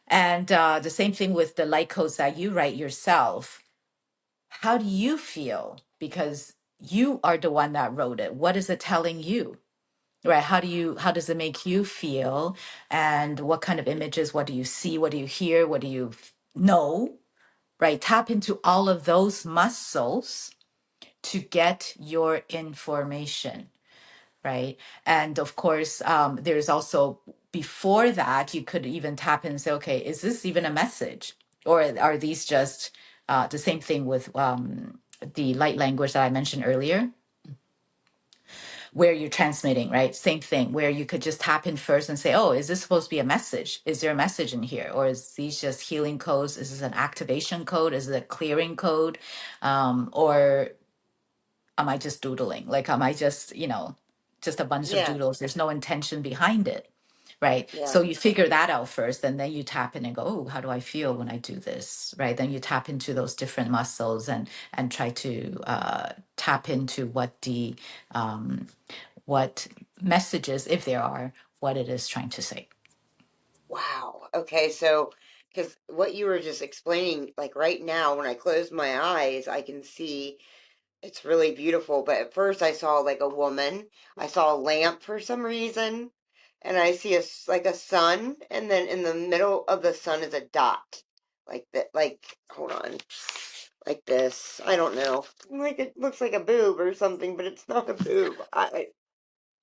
And the same thing with the light codes that you write yourself. How do you feel? Because you are the one that wrote it. What is it telling you? Right? How does it make you feel? And what kind of images? What do you see? What do you hear? What do you know? Right? Tap into all of those muscles to get your information, right? And of course, there's also, before that, you could even tap in and say, okay, is this even a message? Or are these just the same thing with the light language that I mentioned earlier, where you're transmitting, right? Same thing, where you could just tap in first and say, oh, is this supposed to be a message? Is there a message in here? Or is these just healing codes? Is this an activation code? Is it a clearing code? Or am I just doodling? Like, am I just, just a bunch of Yeah, doodles? There's no intention behind it, right? yeah. So you figure that out first, and then you tap in and go, oh, how do I feel when I do this, right? Then you tap into those different muscles and try to tap into what messages, if there are, what it is trying to say. Wow. Okay, so because what you were just explaining, like right now, when I close my eyes, I can see it's really beautiful. But at first, I saw like a woman. I saw a lamp for some reason, and I see like a sun, and then in the middle of the sun is a dot, like that. Like, hold on, like this. I don't know. Like it looks like a boob or something, but it's not a boob. I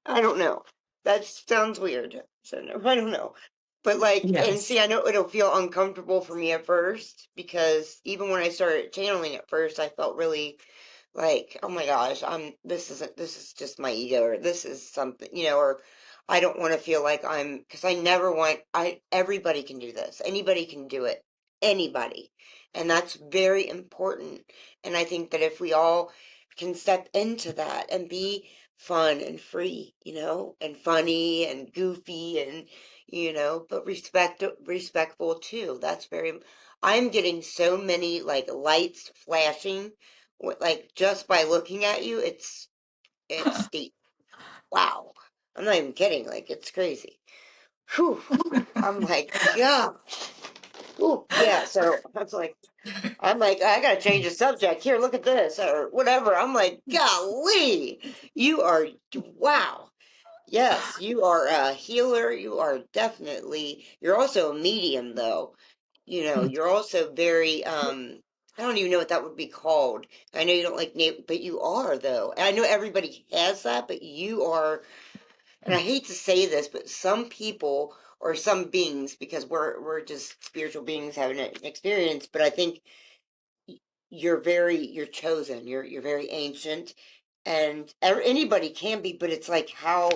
don't know. That sounds weird. So no, I don't know. But like, and see, Yes. I know it'll feel uncomfortable for me at first because even when I started channeling at first, I felt really like, oh my gosh, this is just my ego, or this is something, or I don't want to feel like because I never want, everybody can do this. Anybody can do it. Anybody. And that's very important. And I think that if we all can step into that and be fun and free, and funny and goofy and, but respectful too. That's very, I'm getting so many like lights flashing, like just by looking at you, it's deep. Wow. I'm not even kidding. Like it's crazy. Whew. I'm like, God. Ooh, yeah. So I'm like, I gotta change the subject. Here, look at this, or whatever. I'm like, golly, you are, wow. Yes, you are a healer. You are definitely, you're also a medium, though. You're also very, I don't even know what that would be called. I know you don't like name, but you are, though. And I know everybody has that, but you are, and I hate to say this, but some people or some beings, because we're just spiritual beings having an experience, but I think you're chosen. You're very ancient, and anybody can be, but it's like, how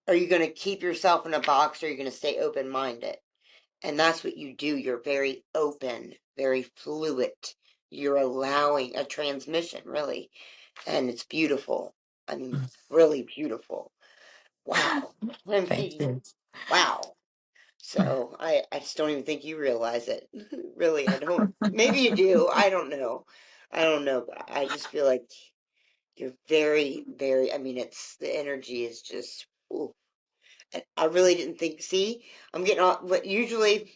are you going to keep yourself in a box, or are you going to stay open minded? And that's what you do. You're very open, very fluid. You're allowing a transmission, really. And it's beautiful. I mean, really beautiful. Wow. I Thank mean, you. wow. So I just don't even think you realize it. Really, I don't. Maybe you do. I don't know. I don't know. But I just feel like you're very, very, I mean, the energy is just, ooh. I really didn't think. See, I'm getting all. But usually,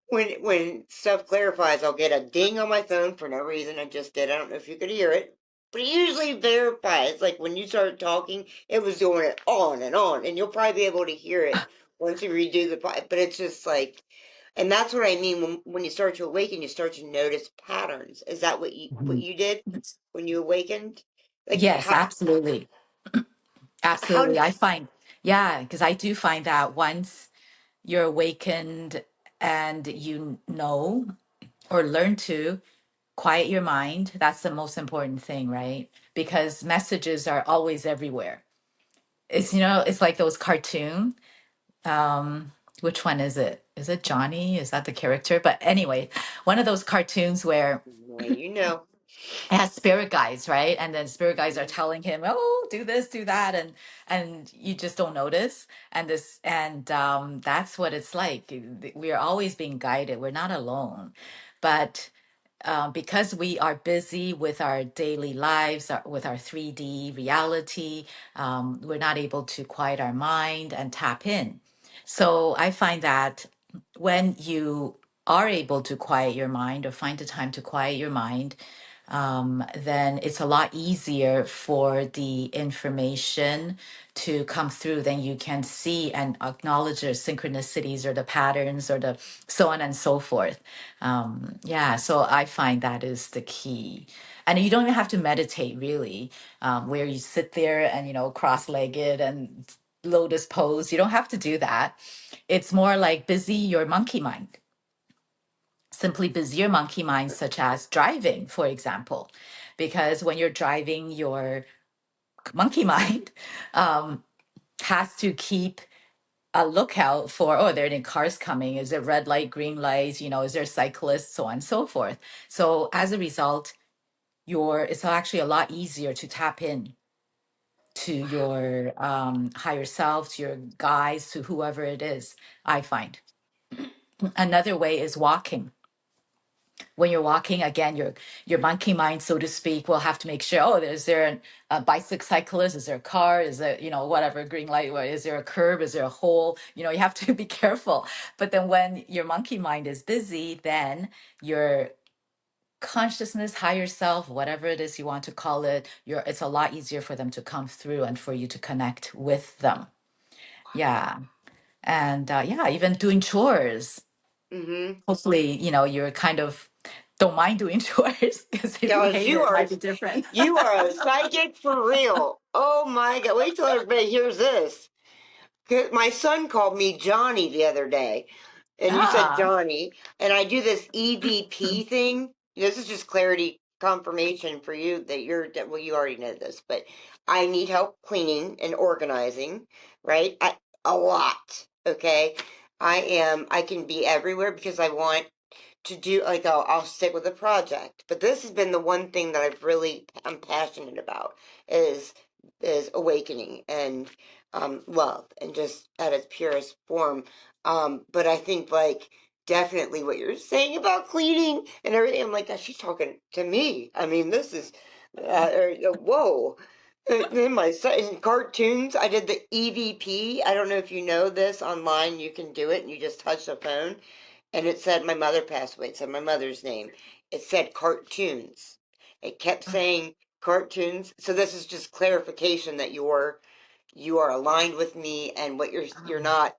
when stuff clarifies, I'll get a ding on my phone for no reason. I just did. I don't know if you could hear it, but it usually verifies. Like when you started talking, it was doing it on, and you'll probably be able to hear it once you redo the. But it's just like, and that's what I mean when you start to awaken, you start to notice patterns. Is that what Mhm. you did when you awakened? Like Yes, absolutely. how Absolutely. did I find, yeah, because I do find that once you're awakened and you know or learn to quiet your mind, that's the most important thing, right? Because messages are always everywhere. It's like those cartoon. Um, which one is it? Is it Johnny? Is that the character? But anyway, one of those cartoons where well, you know. it has spirit guides, right? And then spirit guides are Mhm. telling him, "Oh, do this, do that," and you just don't notice. And that's what it's like. We are always being guided. We're not alone, but because we are busy with our daily lives, with our 3D reality, we're not able to quiet our mind and tap in. So I find that when you are able to quiet your mind or find the time to quiet your mind, then it's a lot easier for the information to come through. Then you can see and acknowledge the synchronicities or the patterns or the so on and so forth. Yeah, so I find that is the key. And you don't even have to meditate really, where you sit there and, cross-legged and lotus pose. You don't have to do that. It's more like busy your monkey mind. Simply busy your monkey mind, such as driving, for example. Because when you're driving, your monkey mind has to keep a lookout for, oh, there are any cars coming? Is it red light, green lights? Is there cyclists, so on and so forth. So as a result, it's actually a lot easier to tap in to your higher self, to your guides, to whoever it is, I find. Another way is walking. When you're walking, again, your monkey mind, so to speak, will have to make sure, oh, is there a bicycle cyclist? Is there a car? Is there, whatever, green light? Is there a curb? Is there a hole? You have to be careful. But then when your monkey mind is busy, then your consciousness, higher self, whatever it is you want to call it, it's a lot easier for them to come through and for you to connect with them. Yeah. And yeah, even doing chores. Mm-hmm. Hopefully, you're kind of don't mind doing chores because if you Gosh, hate it, it might be different. you are a psychic for real. Oh my God. Wait till everybody hears this. 'Cause my son called me Johnny the other day, and you said Ah. Johnny, and I do this EVP thing. This is just clarity confirmation for you that well, you already know this, but I need help cleaning and organizing, right? A lot, okay? I can be everywhere because I want to do, like, I'll stick with a project. But this has been the one thing that I'm passionate about is awakening and love, and just at its purest form. But I think, like, definitely what you're saying about cleaning and everything, I'm like, "God, she's talking to me. I mean, this is whoa." Then my son in cartoons, I did the EVP. I don't know if you know this online. You can do it, and you just touch the phone, and it said my mother passed away. It said my mother's name. It said cartoons. It kept saying cartoons. So this is just clarification that you are aligned with me, and what you're Um, not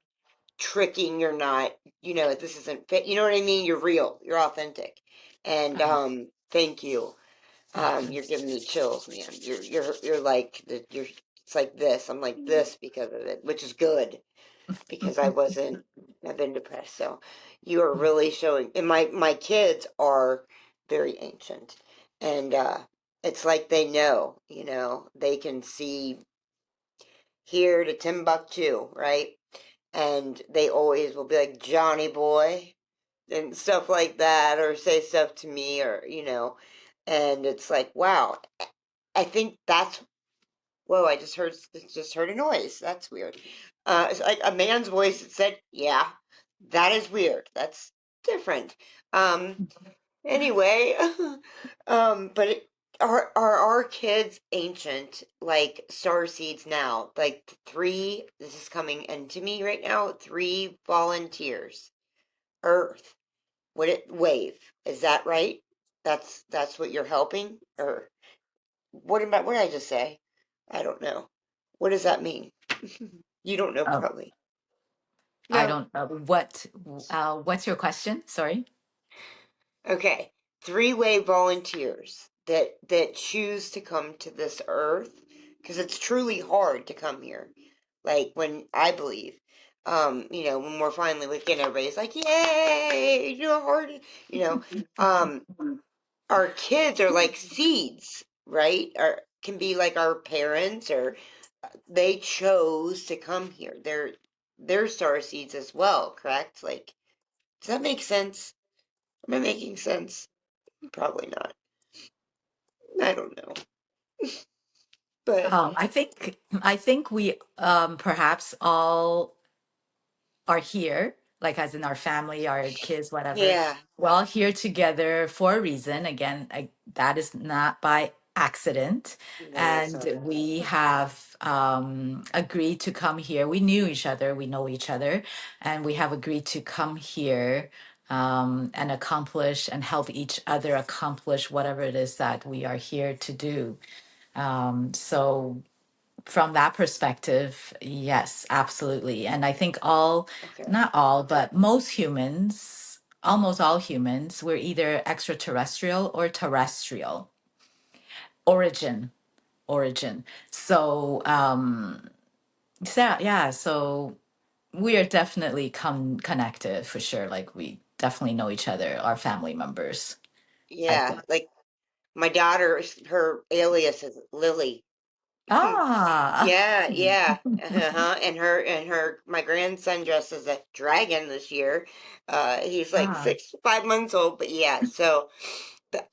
tricking. You're not, this isn't fit. You know what I mean? You're real. You're authentic. And um, thank you. You're giving me chills, man. You're like you're. It's like this. I'm like this because of it, which is good because I've been depressed. So you are really showing, and my kids are very ancient, and it's like they know, they can see here to Timbuktu, right? And they always will be like Johnny boy and stuff like that, or say stuff to me, or and it's like, wow. I think that's Whoa, just heard a noise. That's weird. It's like a man's voice that said, "Yeah, that is weird. That's different." Um, anyway, but are our kids ancient, like star seeds now? Like three, this is coming into me right now. Three volunteers. Earth. Would it wave? Is that right? That's what you're helping, or what did I just say? I don't know. What does that mean? You don't know, oh, probably. I No. don't know what's your question? Sorry. Okay. Three-way volunteers that choose to come to this earth, because it's truly hard to come here. Like, when I believe, when we're finally waking, everybody's like, "Yay! Hard." You know, um, our kids are like seeds, right? Or can be like our parents, or they chose to come here. They're star seeds as well, correct? Like, does that make sense? Am I making sense? Probably not. I don't know. But I think we perhaps all are here, like as in our family, our kids, whatever. yeah, We're all here together for a reason. Again, that is not by accident. no, it's And not. we have agreed to come here. We knew each other, we know each other, and we have agreed to come here and accomplish and help each other accomplish whatever it is that we are here to do. So from that perspective, yes, absolutely. And I think Okay. not all, but most humans, almost all humans, we're either extraterrestrial or terrestrial origin, origin. So, yeah, so we are definitely connected for sure. Like we definitely know each other, our family members, I Yeah, think. like my daughter, her alias is Lily. Ah, Yeah, yeah. Uh-huh. My grandson dressed as a dragon this year. He's like ah, 5 months old, but yeah, so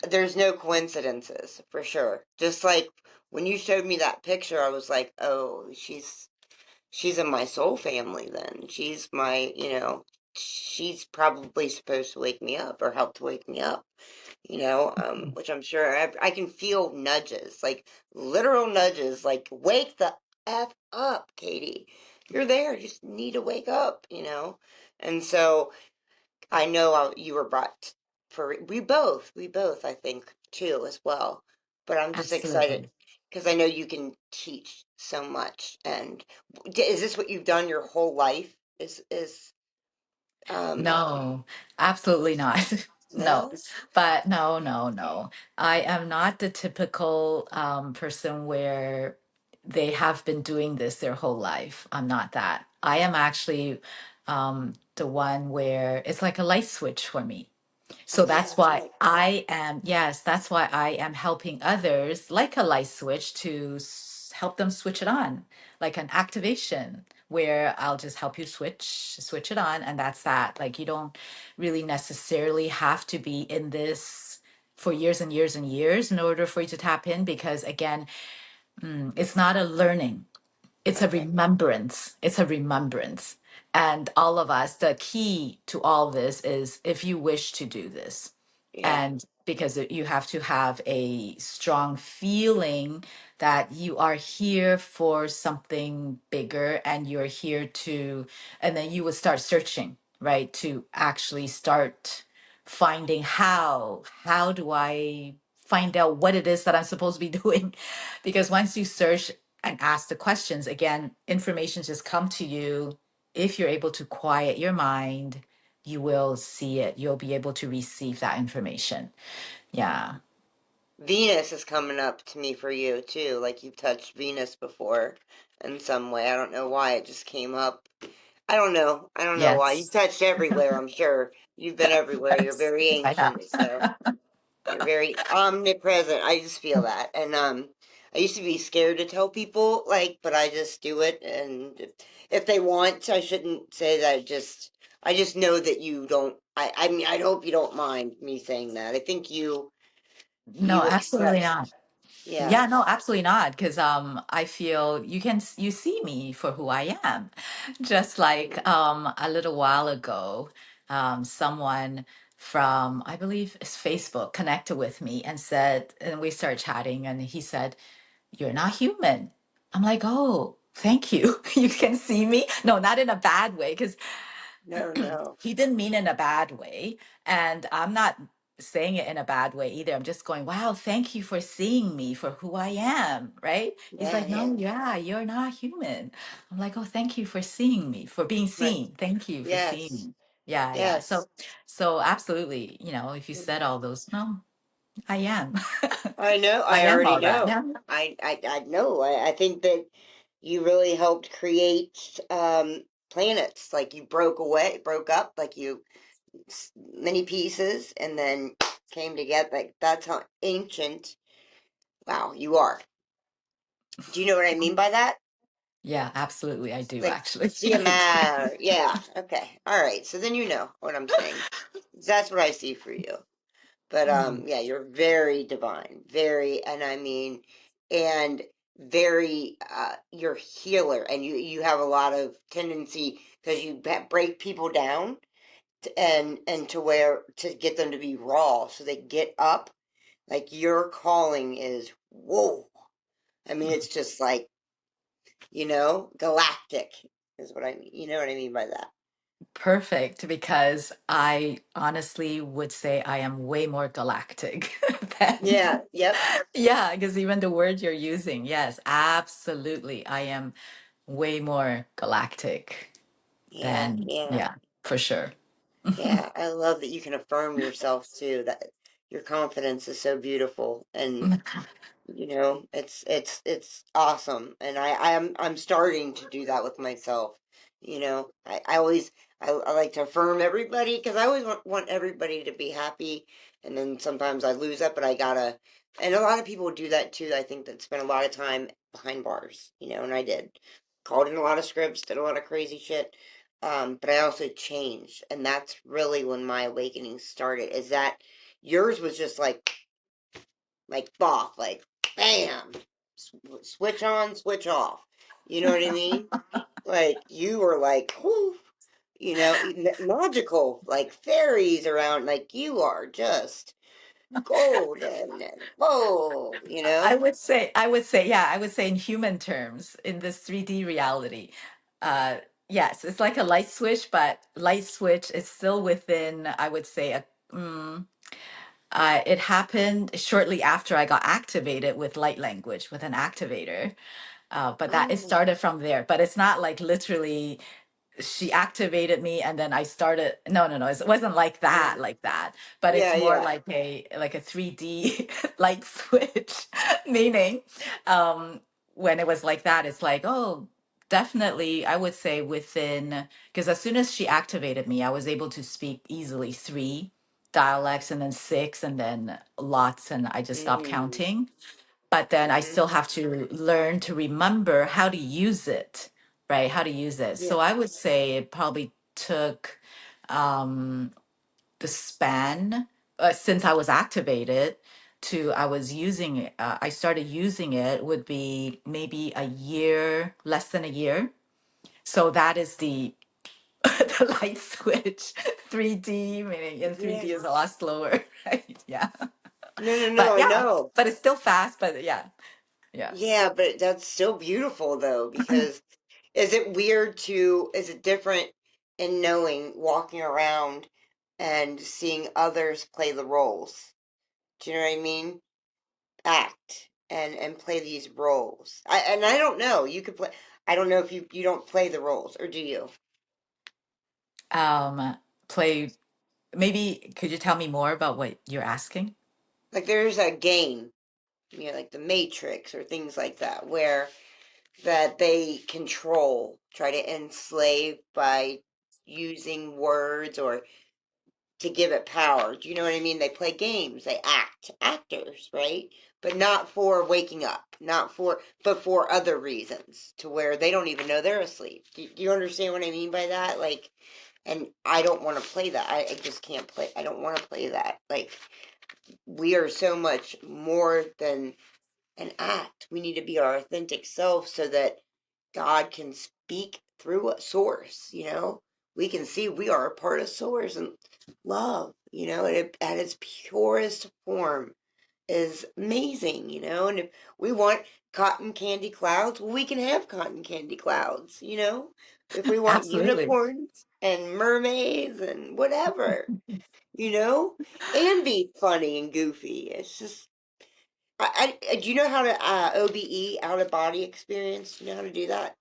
there's no coincidences for sure. Just like when you showed me that picture, I was like, oh, she's in my soul family then. She's probably supposed to wake me up or help to wake me up, which I'm sure I can feel nudges, like literal nudges, like wake the F up, Katie. You're there. You just need to wake up. And so I know you were brought we both, I think, too, as well. But I'm just excited. absolutely. Because I know you can teach so much. And is this what you've done your whole life? Is um No, absolutely not. No, no? but no, no, no. I am not the typical person where they have been doing this their whole life. I'm not that. I am actually the one where it's like a light switch for me. Oh So yeah, that's that's why right. I am, yes, that's why I am helping others like a light switch to help them switch it on, like an activation where I'll just help you switch it on, and that's that. Like you don't really necessarily have to be in this for years and years and years in order for you to tap in, because again, it's not a learning, it's a Okay. remembrance. It's a remembrance. And all of us, the key to all this is if you wish to do this. Yeah. And because you have to have a strong feeling that you are here for something bigger and you're here to, and then you would start searching, right? To actually start finding how do I find out what it is that I'm supposed to be doing? Because once you search and ask the questions, again, information just come to you. If you're able to quiet your mind, you will see it. You'll be able to receive that information. Yeah. Venus is coming up to me for you too. Like you've touched Venus before in some way. I don't know why it just came up. I don't know. I don't know why. You've Yes. touched everywhere, I'm sure. You've been everywhere. You're Yes. very I know. ancient, so you're very omnipresent. I just feel that. And I used to be scared to tell people, like, but I just do it. And if they want, I shouldn't say that. I just know that you don't. I mean, I hope you don't mind me saying that. I think No, you absolutely express. not. Yeah. Yeah, no, absolutely not. Because I feel you can you see me for who I am. Just like a little while ago, someone from I believe it's Facebook connected with me and said, and we started chatting, and he said, "You're not human." I'm like, "Oh, thank you." You can see me. No, not in a bad way, because No, no. he didn't mean in a bad way. And I'm not saying it in a bad way either. I'm just going, wow, thank you for seeing me for who I am. Right. He's Yeah, like, yeah. no, yeah, you're not human. I'm like, oh, thank you for seeing me, for being Right. seen. Thank you for seeing Yes. me. Yeah, yeah. Yes. So absolutely, if you said all those, no, I am. I know. I I am already all that. know. Yeah. I know. I think that you really helped create planets. Like you broke up, like you many pieces, and then came together. Like that's how ancient. Wow, you are. Do you know what I mean by that? Yeah, absolutely. I do Like actually. I do. CMR. Yeah. Okay. All right. So then you know what I'm saying. That's what I see for you. But Mm, yeah, you're very divine, very, and I mean, and very you're a healer, and you have a lot of tendency because you break people down and to where to get them to be raw, so they get up. Like your calling is whoa. I mean, it's just like galactic is what I mean. You know what I mean by that? perfect, because I honestly would say I am way more galactic than, Yeah. Yep. yeah, because even the word you're using, yes, absolutely. I am way more galactic Yeah. than, Yeah. yeah, for sure. Yeah, I love that you can affirm yourself too. That your confidence is so beautiful, and it's awesome. And I'm starting to do that with myself. I always I like to affirm everybody because I always want everybody to be happy, and then sometimes I lose that, but I gotta. And a lot of people do that too. I think that spend a lot of time behind bars, and I did. Called in a lot of scripts, did a lot of crazy shit. But I also changed, and that's really when my awakening started. Is that yours was just like boff, like bam, switch on, switch off. You know what I mean? Like you were like, whoo, magical, like fairies around, like you are just golden and whoa, Yeah, I would say in human terms, in this 3D reality, uh, yes, it's like a light switch, but light switch is still within, I would say, It happened shortly after I got activated with light language with an activator. But that it Oh, started from there. But it's not like literally she activated me and then I started. No, no, no. It wasn't yeah, like that. But it's yeah, more yeah. like a 3D light switch, meaning when it was like that, it's like, oh, definitely, I would say within, because as soon as she activated me, I was able to speak easily three dialects and then six and then lots, and I just stopped Mm-hmm. counting. But then I Mm-hmm. still have to learn to remember how to use it, right? How to use it. Yeah. So I would say it probably took um, the span since I was activated to I was using it. I started using it would be maybe a year, less than a year. So that is the the light switch. 3D, meaning in Yeah. 3D is a lot slower, right? Yeah. No, no, no, But I yeah, know. but it's still fast, but yeah. Yeah. Yeah, but that's still beautiful though, because is it different in knowing, walking around and seeing others play the roles? Do you know what I mean? Act and play these roles. I don't know. You could play. I don't know if you don't play the roles, or do you? um Play, maybe could you tell me more about what you're asking? Like there's a game, like the Matrix or things like that, where that they control, try to enslave by using words or to give it power. Do you know what I mean? They play games, they act, actors, right? But not for waking up, not for, but for other reasons, to where they don't even know they're asleep. Do you understand what I mean by that? Like, and I don't want to play that. I just can't play. I don't want to play that. Like, we are so much more than an act. We need to be our authentic self so that God can speak through a source, We can see we are a part of source and love, at its purest form is amazing, And if we want cotton candy clouds, well, we can have cotton candy clouds. If we want Absolutely. unicorns and mermaids and whatever, you know, and be funny and goofy. It's just, do you know how to OBE, out of body experience? Do you know how to do that?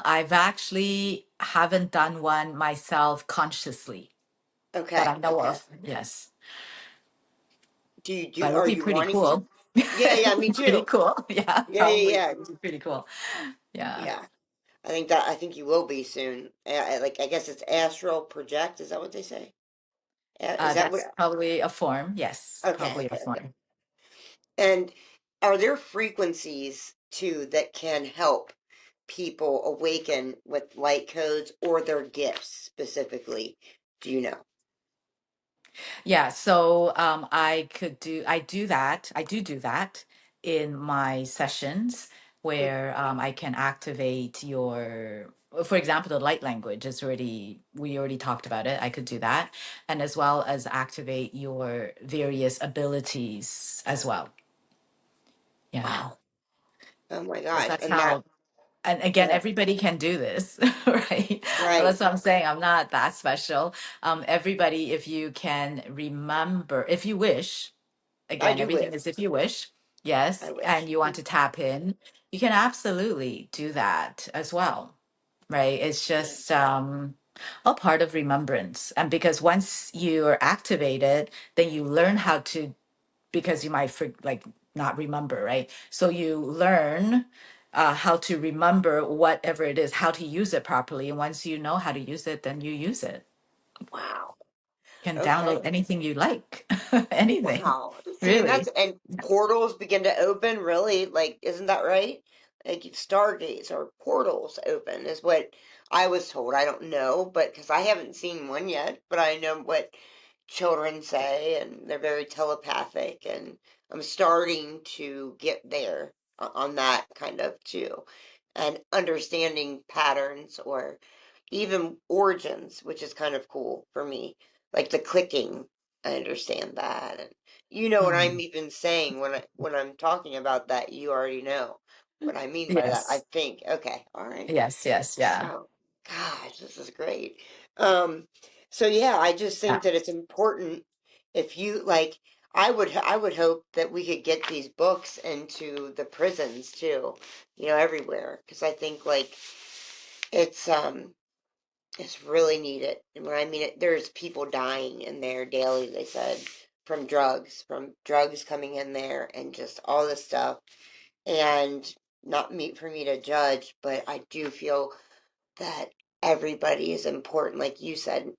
I've actually haven't done one myself consciously that Okay, I know okay. of. Yes. Do you But do? it would Are be you pretty wanting to? cool. Yeah, It yeah, would me be pretty too. cool. Yeah, Yeah, yeah, probably yeah, would be pretty cool. Yeah. yeah. I think you will be soon. Like I guess it's astral project. Is that what they say? Is that what? That's probably a form. Yes, Okay, probably a okay, okay. form. And are there frequencies too that can help people awaken with light codes or their gifts specifically? Do you know? Yeah, so I do that. I do that in my sessions where I can activate your, for example, the light language is already, we already talked about it. I could do that. And as well as activate your various abilities as well. Yeah. Wow. Oh my Because gosh. that's And that, how, and again, yeah, everybody can do this, right? right. That's what I'm saying. I'm not that special. Everybody, if you can remember, if you wish, I again, do everything wish. is if you wish, I yes, and wish. you want to tap in, you can absolutely do that as well, right? It's Yeah. just a part of remembrance. And because once you're activated, then you learn how to, because you might like not remember, right? So you learn how to remember whatever it is, how to use it properly. And once you know how to use it, then you use it. Wow. You can download Okay. anything you like, anything, Wow. See, and really. portals begin to open, really? Like, isn't that right? Like, stargates or portals open is what I was told. I don't know, but because I haven't seen one yet, but I know what children say, and they're very telepathic, and I'm starting to get there on that kind of too, and understanding patterns or even origins, which is kind of cool for me. Like the clicking, I understand that, and you know what I'm Mhm. even saying when I'm talking about that. You already know what I mean by that. I Yes. think. Okay, all right. Yes, yes, yeah. So, gosh, this is great. Um, so yeah, I just Yeah. think that it's important. if you like, I would hope that we could get these books into the prisons too, everywhere, because I think like it's it's really needed. And when I mean it, there's people dying in there daily, they said, from drugs coming in there and just all this stuff. And not me for me to judge, but I do feel that everybody is important, like you said,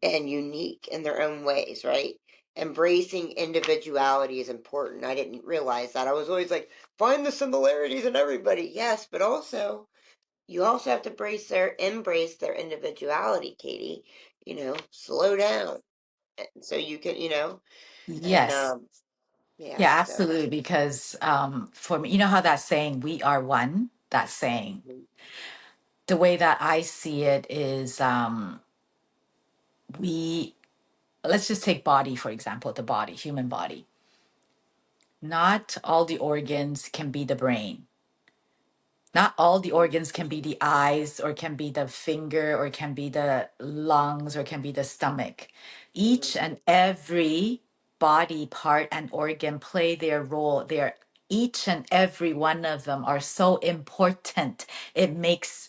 and unique in their own ways, right? Embracing individuality is important. I didn't realize that. I was always like, find the similarities in everybody. Yes, but also you also have to embrace their individuality, Katie. Slow down so you can, and Yes. yeah, Yeah, so absolutely. Because for me, you know how that saying, we are one, that saying, mhm, the way that I see it is we, let's just take body, for example, the body, human body. Not all the organs can be the brain. Not all the organs can be the eyes or can be the finger or can be the lungs or can be the stomach. Each mhm, and every body part and organ play their role. Each and every one of them are so important. It makes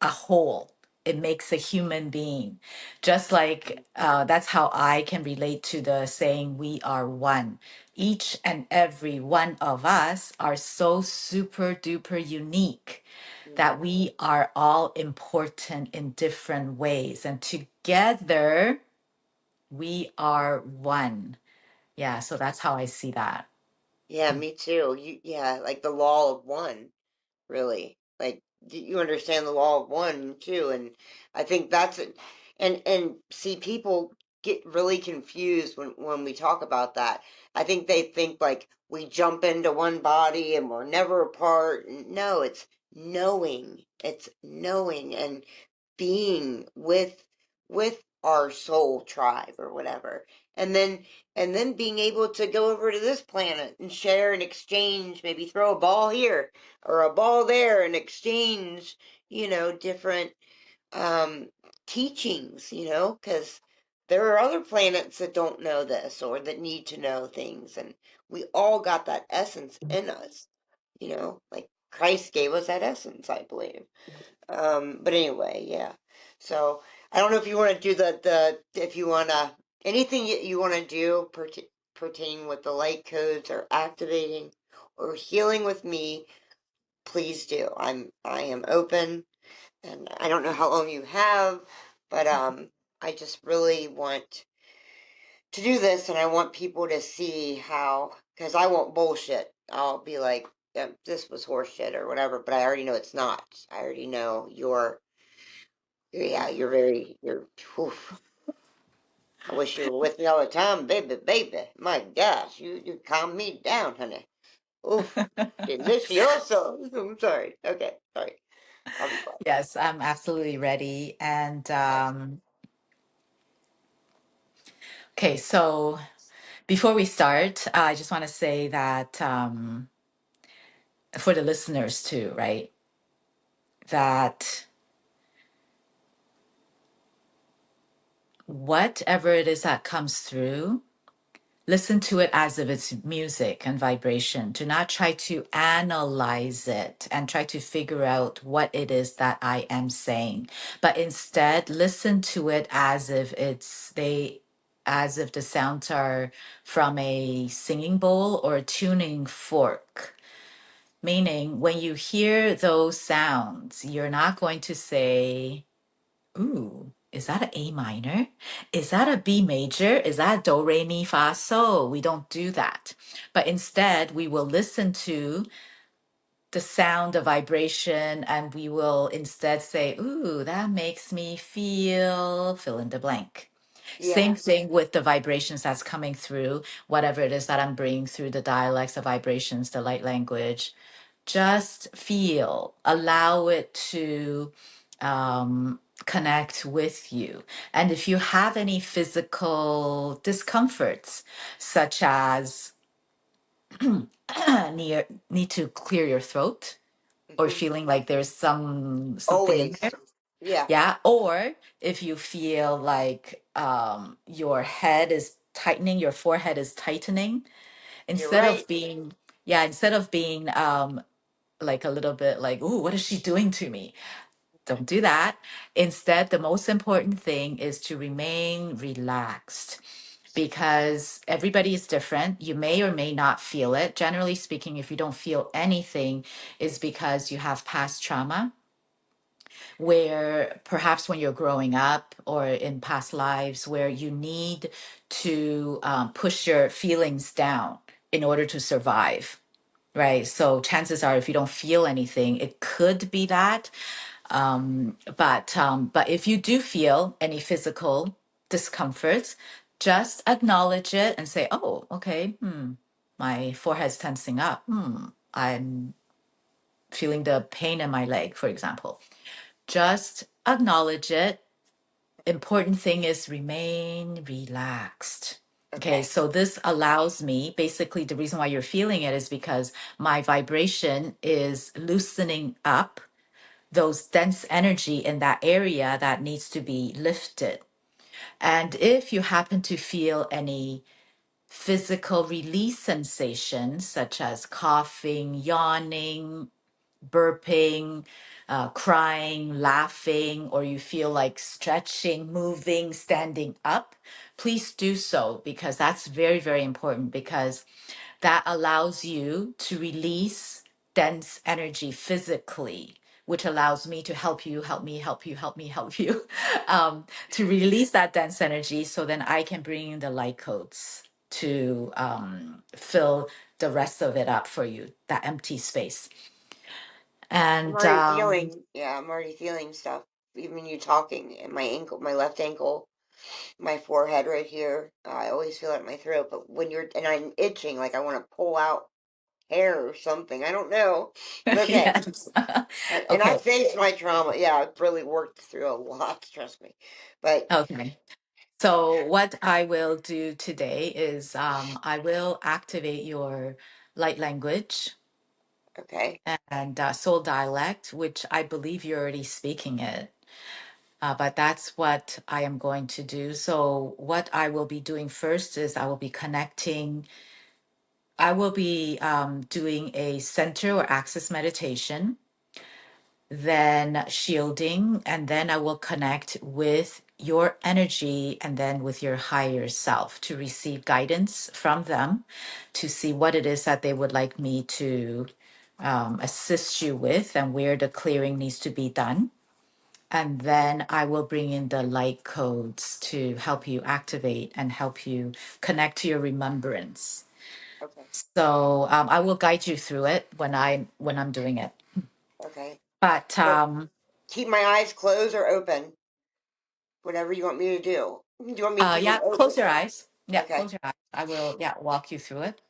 a whole. It makes a human being. Just like that's how I can relate to the saying, we are one. Each and every one of us are so super duper unique that mhm. we are all important in different ways. And together, we are one. Yeah, so that's how I see that. Yeah, me too. Yeah, like the law of one, really. Like you understand the law of one too, and I think that's it. And see, people get really confused when we talk about that. I think they think like we jump into one body and we're never apart. No, it's knowing and being with our soul tribe or whatever, and then being able to go over to this planet and share and exchange, maybe throw a ball here or a ball there and exchange, different um teachings, because there are other planets that don't know this or that need to know things, and we all got that essence in us, like Christ gave us that essence, I believe. But anyway, yeah. So I don't know if you want to do the if you want to anything you want to do pertaining with the light codes or activating or healing with me, please do. I am open, and I don't know how long you have, but I just really want to do this, and I want people to see how, because I won't bullshit. I'll be like, "Yeah, this was horseshit or whatever," but I already know it's not. I already know yeah, you're, oof. I wish you were with me all the time, baby, baby. My gosh, you calm me down, honey. Oof. Delicioso. I'm sorry. Okay, sorry. I'll be quiet. Yes, I'm absolutely ready. And okay, so before we start, I just want to say that for the listeners too, right? That whatever it is that comes through, listen to it as if it's music and vibration. Do not try to analyze it and try to figure out what it is that I am saying, but instead listen to it as if the sounds are from a singing bowl or a tuning fork. Meaning, when you hear those sounds, you're not going to say, ooh, is that an A minor? Is that a B major? Is that do, re, mi, fa, so? We don't do that. But instead, we will listen to the sound, the vibration, and we will instead say, ooh, that makes me feel fill in the blank. Yeah. Same thing with the vibrations that's coming through, whatever it is that I'm bringing through the dialects, the vibrations, the light language. Just feel, allow it to connect with you. And if you have any physical discomforts, such as need to clear your throat or Hmm. feeling like there's something in Always. there, Yeah, Yeah. Or if you feel like your head is tightening, your forehead is tightening, you're instead right. of being, yeah, instead of being like a little bit like, ooh, what is she doing to me? Don't do that. Instead, the most important thing is to remain relaxed because everybody is different. You may or may not feel it. Generally speaking, if you don't feel anything, is because you have past trauma where perhaps when you're growing up or in past lives where you need to push your feelings down in order to survive. Right. So chances are, if you don't feel anything, it could be that. But if you do feel any physical discomfort, just acknowledge it and say, "Oh, okay. My forehead's tensing up. I'm feeling the pain in my leg," for example. Just acknowledge it. Important thing is remain relaxed. Okay, Okay. so this allows me, basically, the reason why you're feeling it is because my vibration is loosening up those dense energy in that area that needs to be lifted. And if you happen to feel any physical release sensations, such as coughing, yawning, burping, crying, laughing, or you feel like stretching, moving, standing up, please do so because that's very, very important because that allows you to release dense energy physically, which allows me to help you, help me, help you, help me, help you, to release that dense energy so then I can bring in the light codes to fill the rest of it up for you, that empty space. I'm And already feeling, yeah, I'm already feeling stuff. Even you talking, and my ankle, my left ankle, my forehead right here. I always feel it in my throat. But when you're, and I'm itching, like I want to pull out hair or something. I don't know. Okay. yes. And I Okay. faced my trauma. Yeah, I've really worked through a lot, trust me. But, Okay. So what I will do today is I will activate your light language okay, and soul dialect, which I believe you're already speaking it. But that's what I am going to do. So what I will be doing first is I will be connecting. I will be doing a center or access meditation, then shielding, and then I will connect with your energy and then with your higher self to receive guidance from them to see what it is that they would like me to assist you with and where the clearing needs to be done. And then I will bring in the light codes to help you activate and help you connect to your remembrance. okay, So I will guide you through it when I'm doing it. okay. But So keep my eyes closed or open, whatever you want me to do. Do you want me to keep them yeah, open? close your eyes. Yeah, Okay, close your eyes. I will, yeah, walk you through it.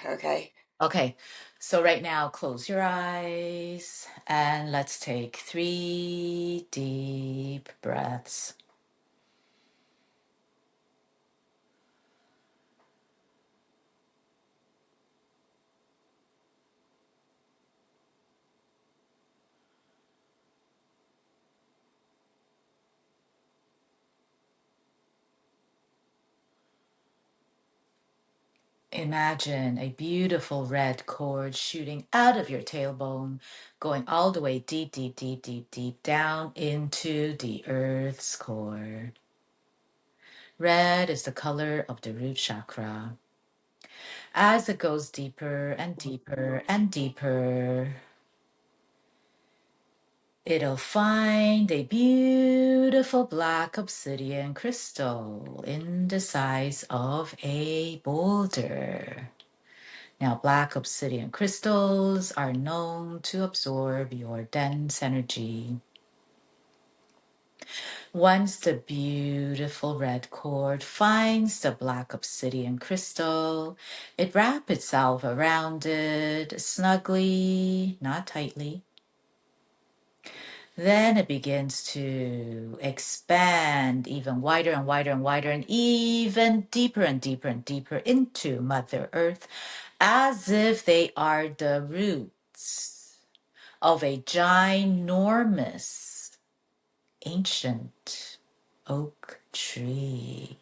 okay, Okay. So right now, close your eyes and let's take 3 deep breaths. Imagine a beautiful red cord shooting out of your tailbone, going all the way deep, deep, deep, deep, deep down into the earth's core. Red is the color of the root chakra. As it goes deeper and deeper and deeper, it'll find a beautiful black obsidian crystal in the size of a boulder. Now, black obsidian crystals are known to absorb your dense energy. Once the beautiful red cord finds the black obsidian crystal, it wraps itself around it snugly, not tightly. Then it begins to expand even wider and wider and wider and even deeper and deeper and deeper into Mother Earth as if they are the roots of a ginormous ancient oak tree.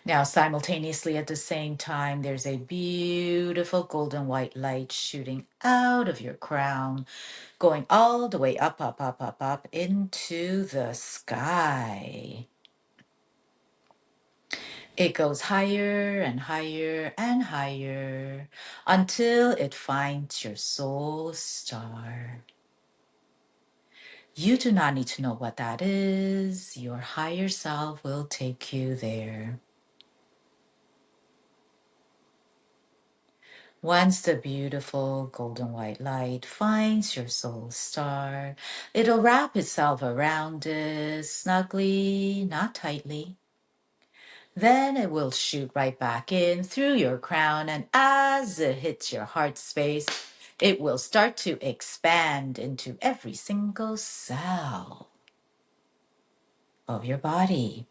Now, simultaneously at the same time, there's a beautiful golden white light shooting out of your crown, going all the way up, up, up, up, up into the sky. It goes higher and higher and higher until it finds your soul star. You do not need to know what that is. Your higher self will take you there. Once the beautiful golden white light finds your soul star, it'll wrap itself around it snugly, not tightly. Then it will shoot right back in through your crown, and as it hits your heart space, it will start to expand into every single cell of your body.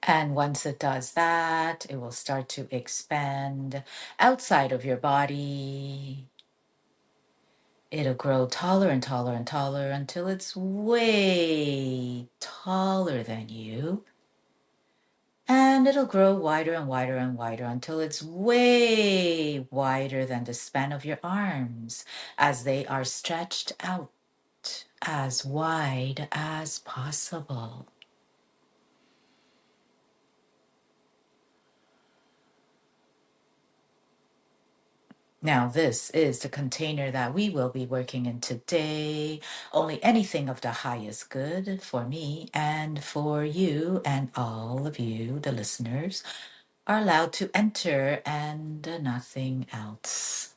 And once it does that, it will start to expand outside of your body. It'll grow taller and taller and taller until it's way taller than you. And it'll grow wider and wider and wider until it's way wider than the span of your arms as they are stretched out as wide as possible. Now, this is the container that we will be working in today. Only anything of the highest good for me and for you and all of you, the listeners, are allowed to enter and nothing else.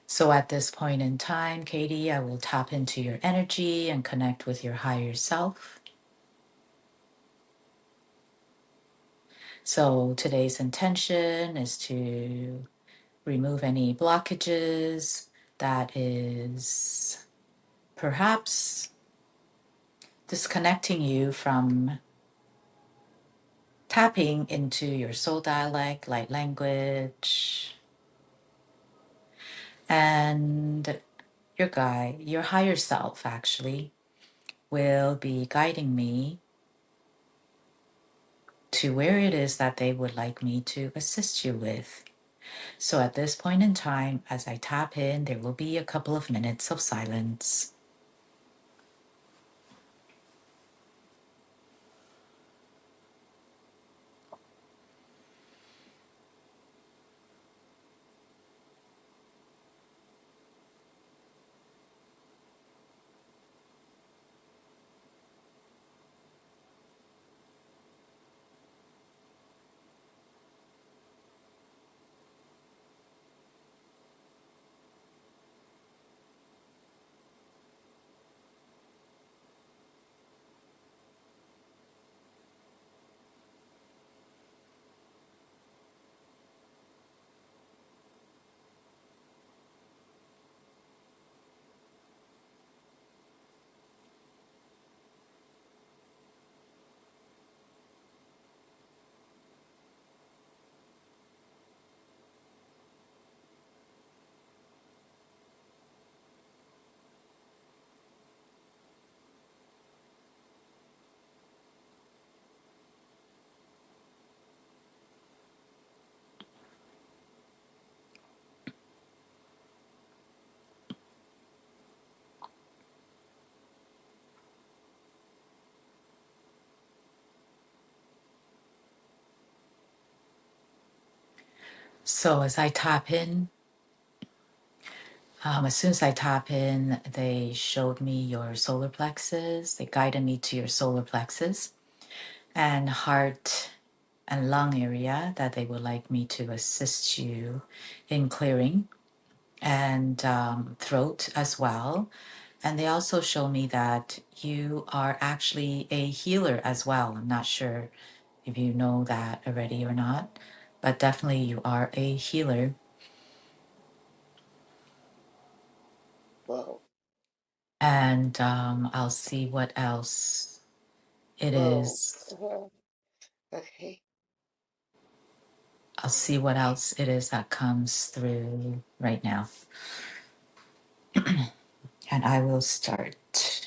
So at this point in time, Katie, I will tap into your energy and connect with your higher self. So today's intention is to remove any blockages that is perhaps disconnecting you from tapping into your soul dialect, light language, and your guide, your higher self actually, will be guiding me to where it is that they would like me to assist you with. So at this point in time, as I tap in, there will be a couple of minutes of silence. So as I tap in, as soon as I tap in, they showed me your solar plexus. They guided me to your solar plexus and heart and lung area that they would like me to assist you in clearing, and throat as well. And they also show me that you are actually a healer as well. I'm not sure if you know that already or not, but definitely you are a healer. Whoa. and I'll see what else it Oh. is. Okay. I'll see what else it is that comes through right now. And I will start.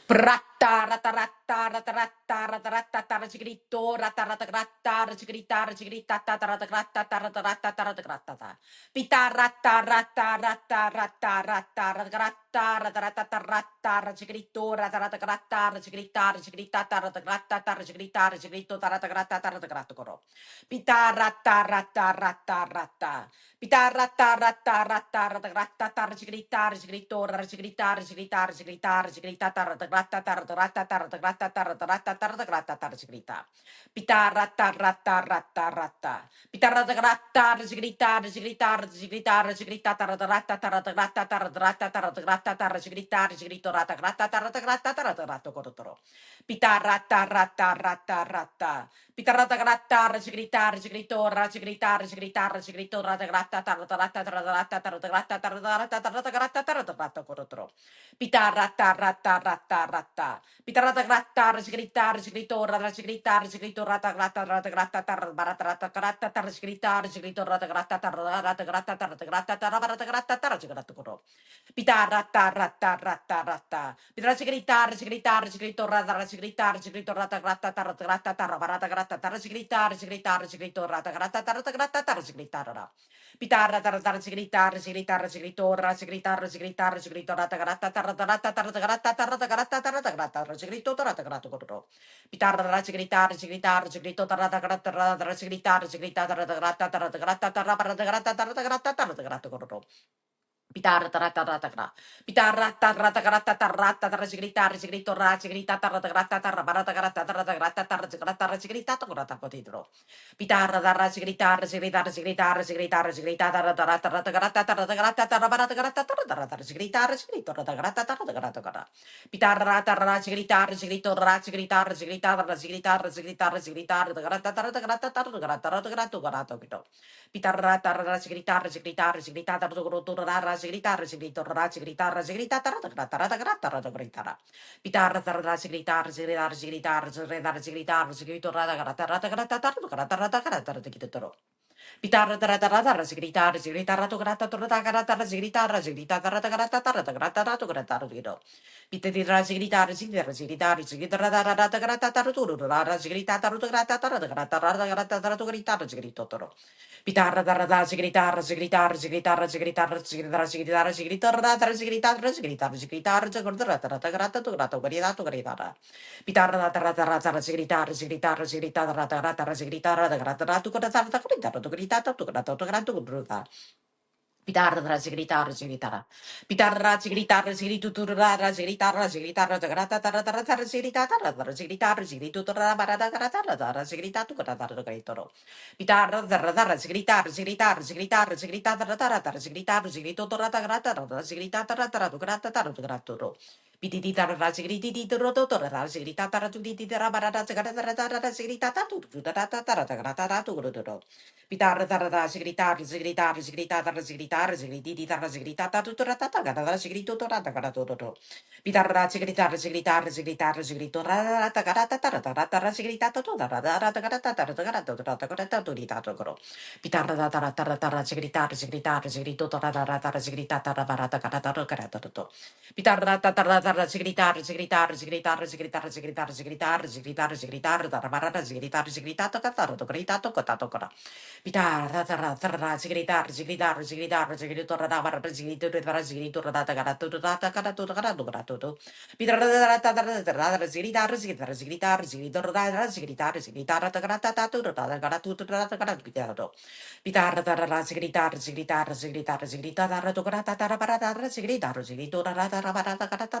Pratta rata rata rata rata rata rata tara chigrito rata rata grata chigrita chigrita tata rata grata rata rata rata grata pita rata rata rata rata rata rata grata rata rata rata chigrito rata rata grata chigrita chigrita rata grata chigrita chigrito rata grata rata grata coro pita rata rata rata rata Pitarrata rata rata rata rata tar gritar gritor gritar gritar gritar gritar rata rata tar rata tar rata tar rata tar rata tar grita pitarrata rata rata rata pitarrata rata gritar gritar gritar gritar rata tar rata tar rata tar rata tar gritar gritor rata rata tar rata rata corotoro pitarrata rata rata rata Pitarata gratta, ragigritar, rigritor, ragigritar, rigritar, rigritor, ratagrata, tarata, tarata, tarata, tarata, tarata, gratta, tarata, gratta, corotro. Pitarata, rata, rata, rata. Pitarata gratta, ragigritar, rigritor, ragigritar, rigritor, ratagrata, ratagrata, tarata, rata, gratta, tarigritar, rigritor, ratagrata, tarata, gratta, tarata, gratta, tarata, gratta, tarata, coro. Pitarata, rata, rata, rata. Pitarata, gritar, gritar, rigritor, rata, gritor, rata, gratta, tarata, gratta, tarata, gratta, tarata, gritar, rigritor, rata, gratta, tarata, gratta, tarata, gritar. Pitarra, tarata, gritar, gritar, rigritor, gritar, gritar, rigritor, rata, gratta, tarata, gratta, tarata, gratta, tarata, gratta, tarata, gratta, rigritor, rata, gratta, coro. Pitarra, gritar, gritar, rigritor, rata, gratta, gritar, gritar, rata, gratta, tarata, gratta, tarata, gratta, tarata, gratta, tarata, gratta, coro. Pitarra tarata rata gra. Pitarra tarata grata tarata tarasigrita risigrito rasigrita tarata grata tarra barata grata tarata grata tarasigrata rasigrita grata cotidro. Pitarra darra sigrita risigrita risigrita risigrita risigrita tarata rata rata grata tarata grata tarra barata grata tarata rata risigrita risigrito rata grata tarata grata grata. Pitarra tarra sigrita risigrito rasigrita risigrita rasigrita risigrita risigrita grata tarata grata tarata grata grata grata grata. Pitarrata rasigrita rasigrita rasigrita tarata rasigrita rasigrita rasigrita rasigrita tarata grata rata grata rata gritara. Pitarra rasigrita rasigrita rasigrita rasigrita rasigrita rasigrita rata grata rata grata tarata grata rata grata rata kitoro. Pitarra tarata rata rasigrita rasigrita rata grata tarata grata rasigrita rasigrita tarata grata tarata grata rata grata rata. Pitati rasigrita rasigrita rasigrita rasigrita rata rata grata tarata rasigrita tarata grata tarata grata rata grata tarata grita rasigrita toro. Pitarra tarata sigritar sigritar sigritar sigritar sigritar sigritar sigritar ratar sigritar sigritar sigritar sigritar tarata grata tu grata grita tu grita. Pitarra tarata rata sigritar sigritar sigritar rata rata sigritar rata grata tu grata tu grita tu grita tu grata tu grita. Pitarra sigritara sigritara. Pitarra sigritara sigriturra sigritara sigritara grata tarra tarra tarra sigritara tarra sigritara sigriturra barata grata tarra sigritatu grata gritoro. Pitarra tarra tarra sigritara sigritara sigritara sigritara tarra tarra sigritara sigriturra grata tarra sigritara tarra grata tarra gratoro. Pititi tarra sigriti torro torra sigrita tarra tuditi tarra barata grata tarra sigritata tu tarra tarra grata tu grotoro. Pitar tarada sigritar sigritar sigritar sigritar sigrititar sigritata tutorata gata sigrito torata gata toto. Pitar sigritar sigritar sigritar sigritora tagarata tarata sigritata torata gata tarata gata torita toro. Pitar tarata sigritar sigritar sigrito torata sigritata barata gata toto. Pitar tarata sigritar sigritar sigritar sigritar sigritar sigritar sigritar sigritar barata sigritar sigritata gata gritato gata. Pitar, ratara, tarra, sigritar, sigritar, sigritar, sigritor, rabar, sigritor, sigritor, rata, garato, rata, garato, garato, garato. Pitar, rata, rata, sigritar, sigritar, sigritar, sigritor, rata, sigritar, sigritar, rata, garata, tatu, rata, garato, rata, garato, garato. Pitar, tarra, sigritar, sigritar, sigritar, sigritar, rata, garata, tarra, parata, sigritar, sigritor, rata, rabarata, garata,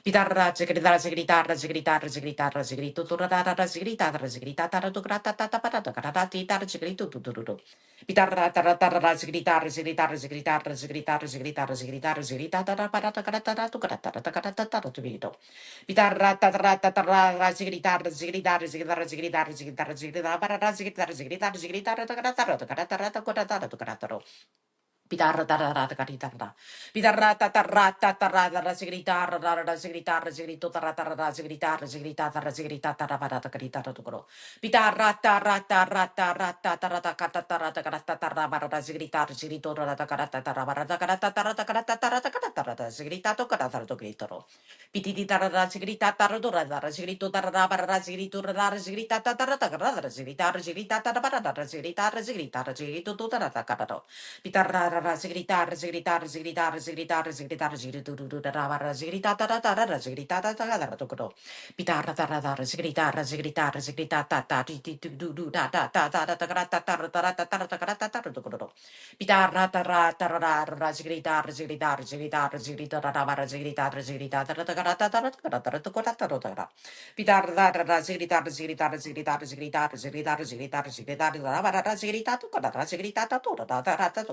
Pitarra chiquitara chiquitara chiquitara chiquitara chiquito turara chiquitara chiquitara tu grata tata parata carata titara chiquito tuturu. Pitarra tara tara chiquitara chiquitara chiquitara chiquitara chiquitara chiquitara chiquitara parata carata tu grata tata carata tu vito. Pitarra tara tara chiquitara chiquitara chiquitara chiquitara chiquitara chiquitara parata chiquitara chiquitara chiquitara carata carata carata tu carata. Pitarra tarara caritarra. Pitarra tatarra tatarra sigritarra rara sigritarra sigrito tarra tarra sigritarra sigritarra sigritarra parata caritata tu coro. Pitarra tarra tarra tarra tarra catarra catarra barata sigritarra sigrito rata carata tarra barata carata tarra carata tarra catarra sigritato catarra tu gritoro. Pititi tarra sigritarra tarra sigrito tarra barata sigrito rara sigritata tarra tarra sigritarra sigritata barata sigritarra sigritarra sigrito tarra catato. Pitarra sigritar sigritar sigritar sigritar sigritar sigritar sigritar sigritar sigritar pitarra tarra sigritar sigritar sigritar tata pitarra tarra tarra sigritar sigritar sigritar sigritar sigritar sigritar pitarra tarra sigritar sigritar sigritar sigritar sigritar sigritar sigritar sigritar tu cara sigritar tu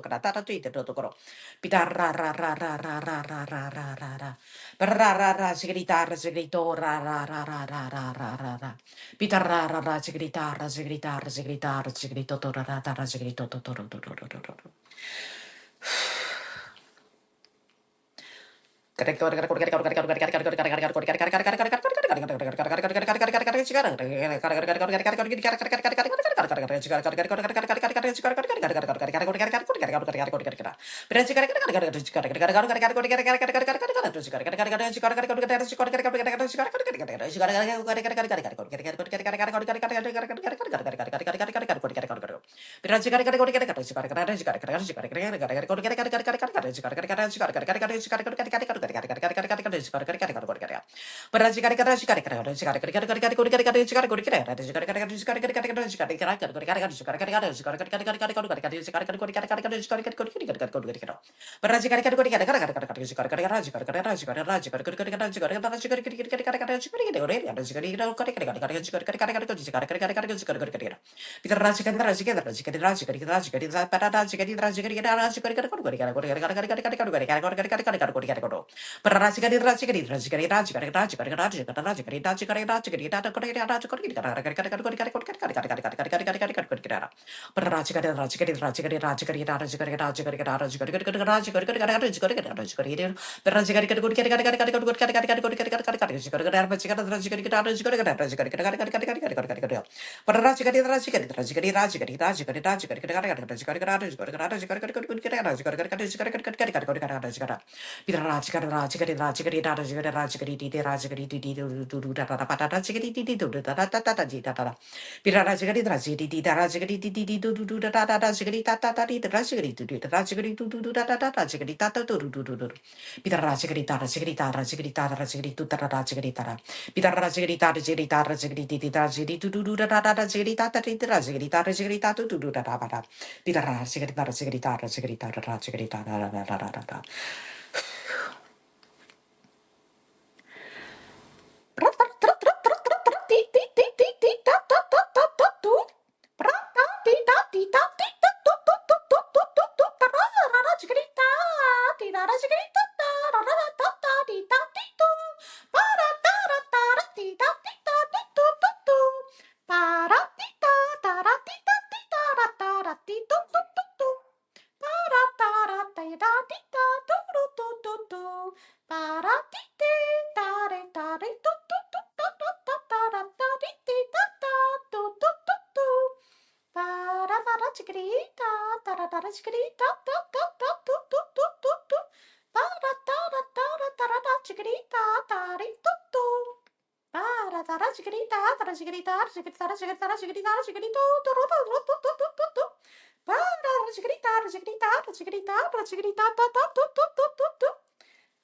rata tu ite tu coro pitarra ra ra ra ra ra ra ra ra ra ra ra ra ra sigritar sigrito ra ra ra ra ra ra ra ra ra pitarra ra ra sigritar sigritar sigritar sigrito to ra ra ra sigrito to to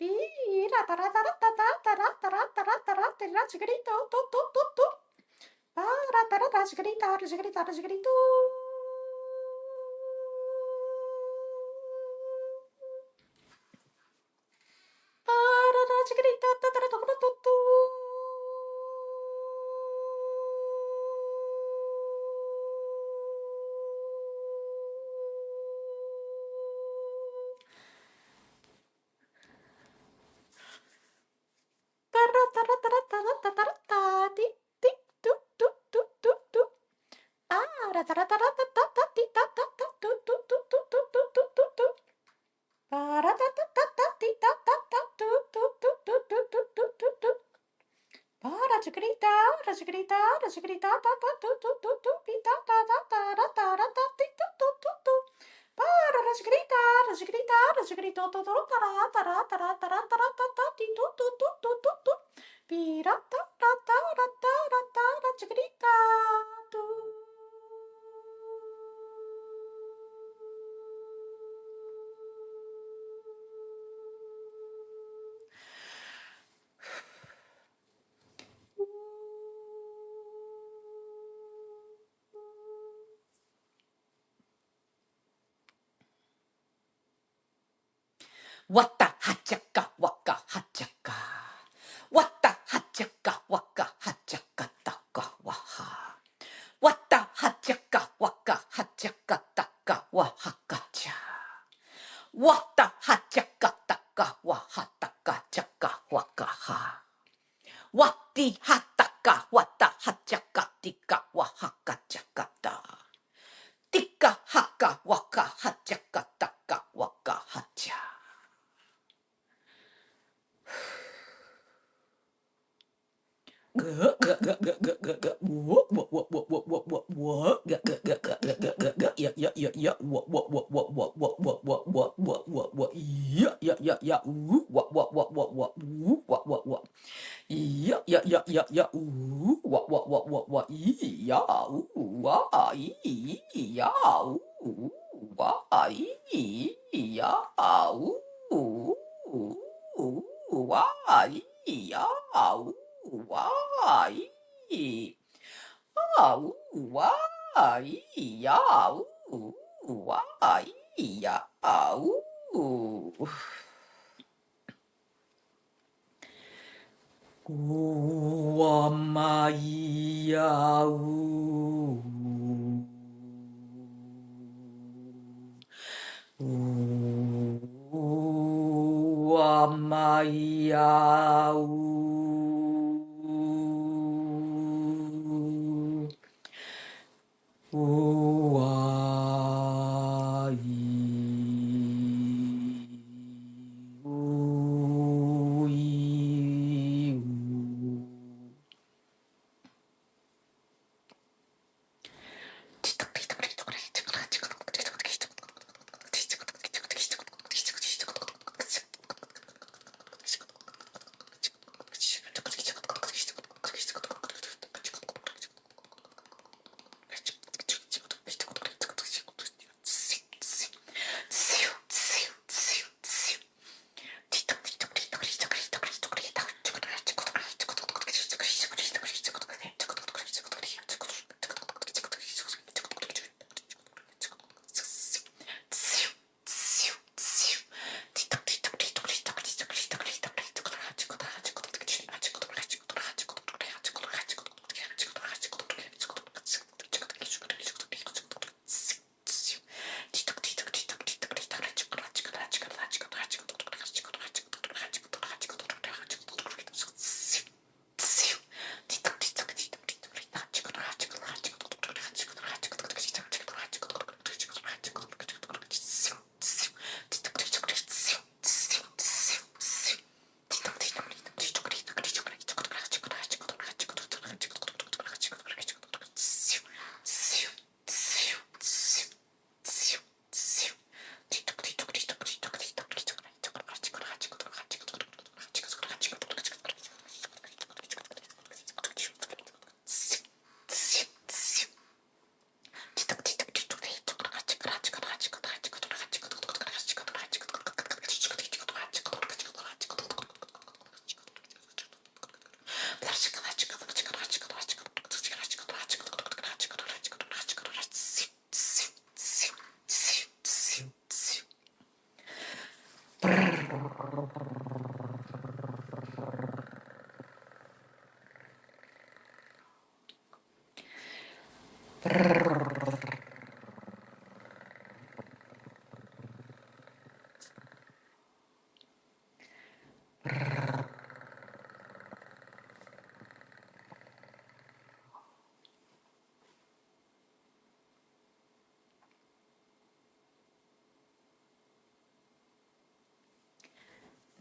Pira tara tara tara tara tara tara tara tara chiquitito tu tu tu tu. Para tara tara chiquitita chiquitita chiquitito. Para tara chiquitita tara tara tu tu. Tara tara tara tara tara tara ti ti tu tu tu tu tu. Para tara tara tara tara ti ta ta ta tu tu tu tu tu tu tu tu tu. Para ta ta ta ta ti ta ta ta tu tu tu tu tu tu tu tu tu. Para chiquita, la chiquita, la chiquita, ta ta tu tu tu tu pita ta ta ta ta ta ta ta ti tu tu tu tu. Para la chiquita, la chiquita, la chiquita, tu tu ta ra ta ra ta ra ta ra ta ra ta ta ti tu tu tu tu tu tu. Pira ta ta ta ra ta ra ta la chiquita tu. Wata hachaka waka hachaka. Wata hachaka waka hachaka taka waha. Wata hachaka waka hachaka taka wahakacha. Wata hachaka taka wahataka chaka wakaha. Wati hataka wata hachaka tika wahakachakata. Tika haka waka hachaka taka waka hacha. Why? Why? Yeah. Why? Yeah.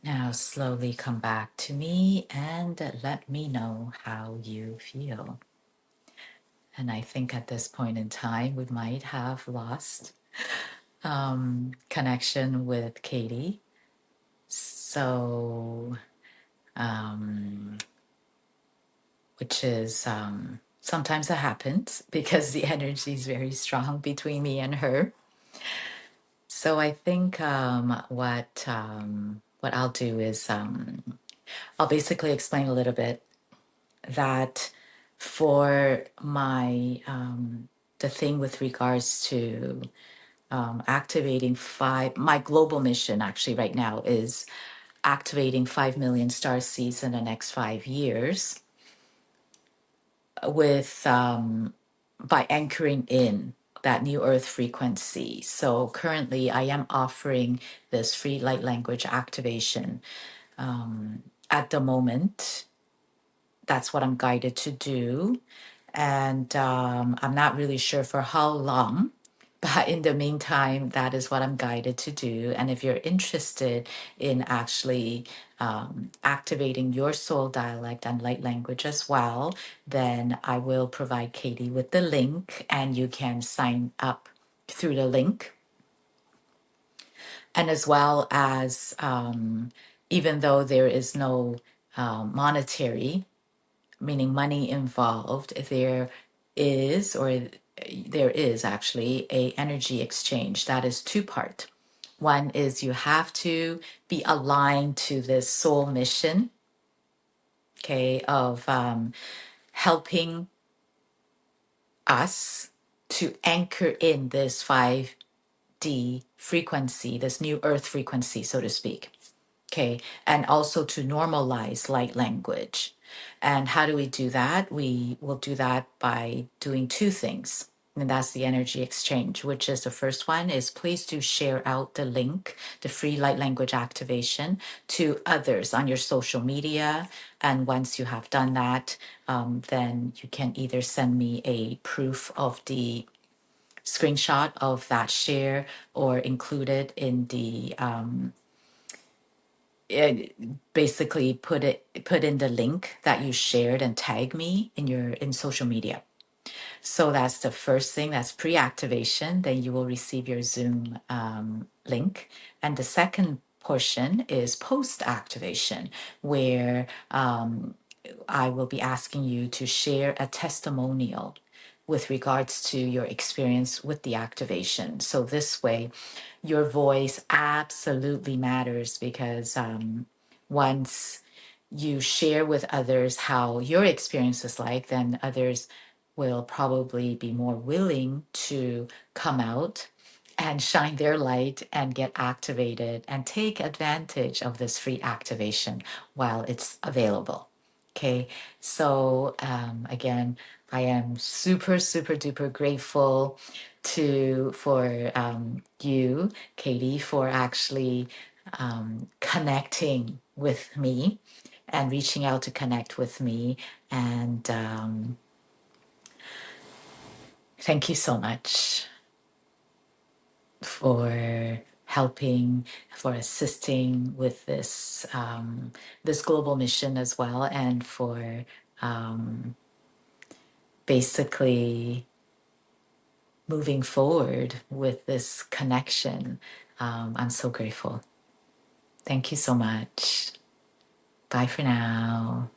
Now slowly come back to me and let me know how you feel. And I think at this point in time, we might have lost connection with Katie. So, which is sometimes that happens because the energy is very strong between me and her. So I think what I'll do is I'll basically explain a little bit that for my the thing with regards to activating my global mission actually right now is activating 5 million star seeds in the next 5 years with by anchoring in that new earth frequency. So currently I am offering this free light language activation at the moment. That's what I'm guided to do. And I'm not really sure for how long, but in the meantime, that is what I'm guided to do. And if you're interested in actually activating your soul dialect and light language as well, then I will provide Katie with the link and you can sign up through the link. And as well as, even though there is no monetary, meaning money involved, there is actually a energy exchange that is two part. One is you have to be aligned to this soul mission, okay, of helping us to anchor in this 5D frequency, this new earth frequency, so to speak. Okay, and also to normalize light language. And how do we do that? We will do that by doing two things. And that's the energy exchange, which is the first one is please do share out the link, the free light language activation to others on your social media. And once you have done that, then you can either send me a proof of the screenshot of that share or include it in the basically put in the link that you shared and tag me in social media. So that's the first thing, that's pre-activation. Then you will receive your Zoom link. And the second portion is post-activation, where I will be asking you to share a testimonial with regards to your experience with the activation. So this way, your voice absolutely matters because once you share with others how your experience is like, then others will probably be more willing to come out and shine their light and get activated and take advantage of this free activation while it's available. Okay, so again, I am super, super duper grateful for you, Katie, for actually connecting with me and reaching out to connect with me. And thank you so much for helping, for assisting with this global mission as well, and for basically moving forward with this connection. I'm so grateful. Thank you so much. Bye for now.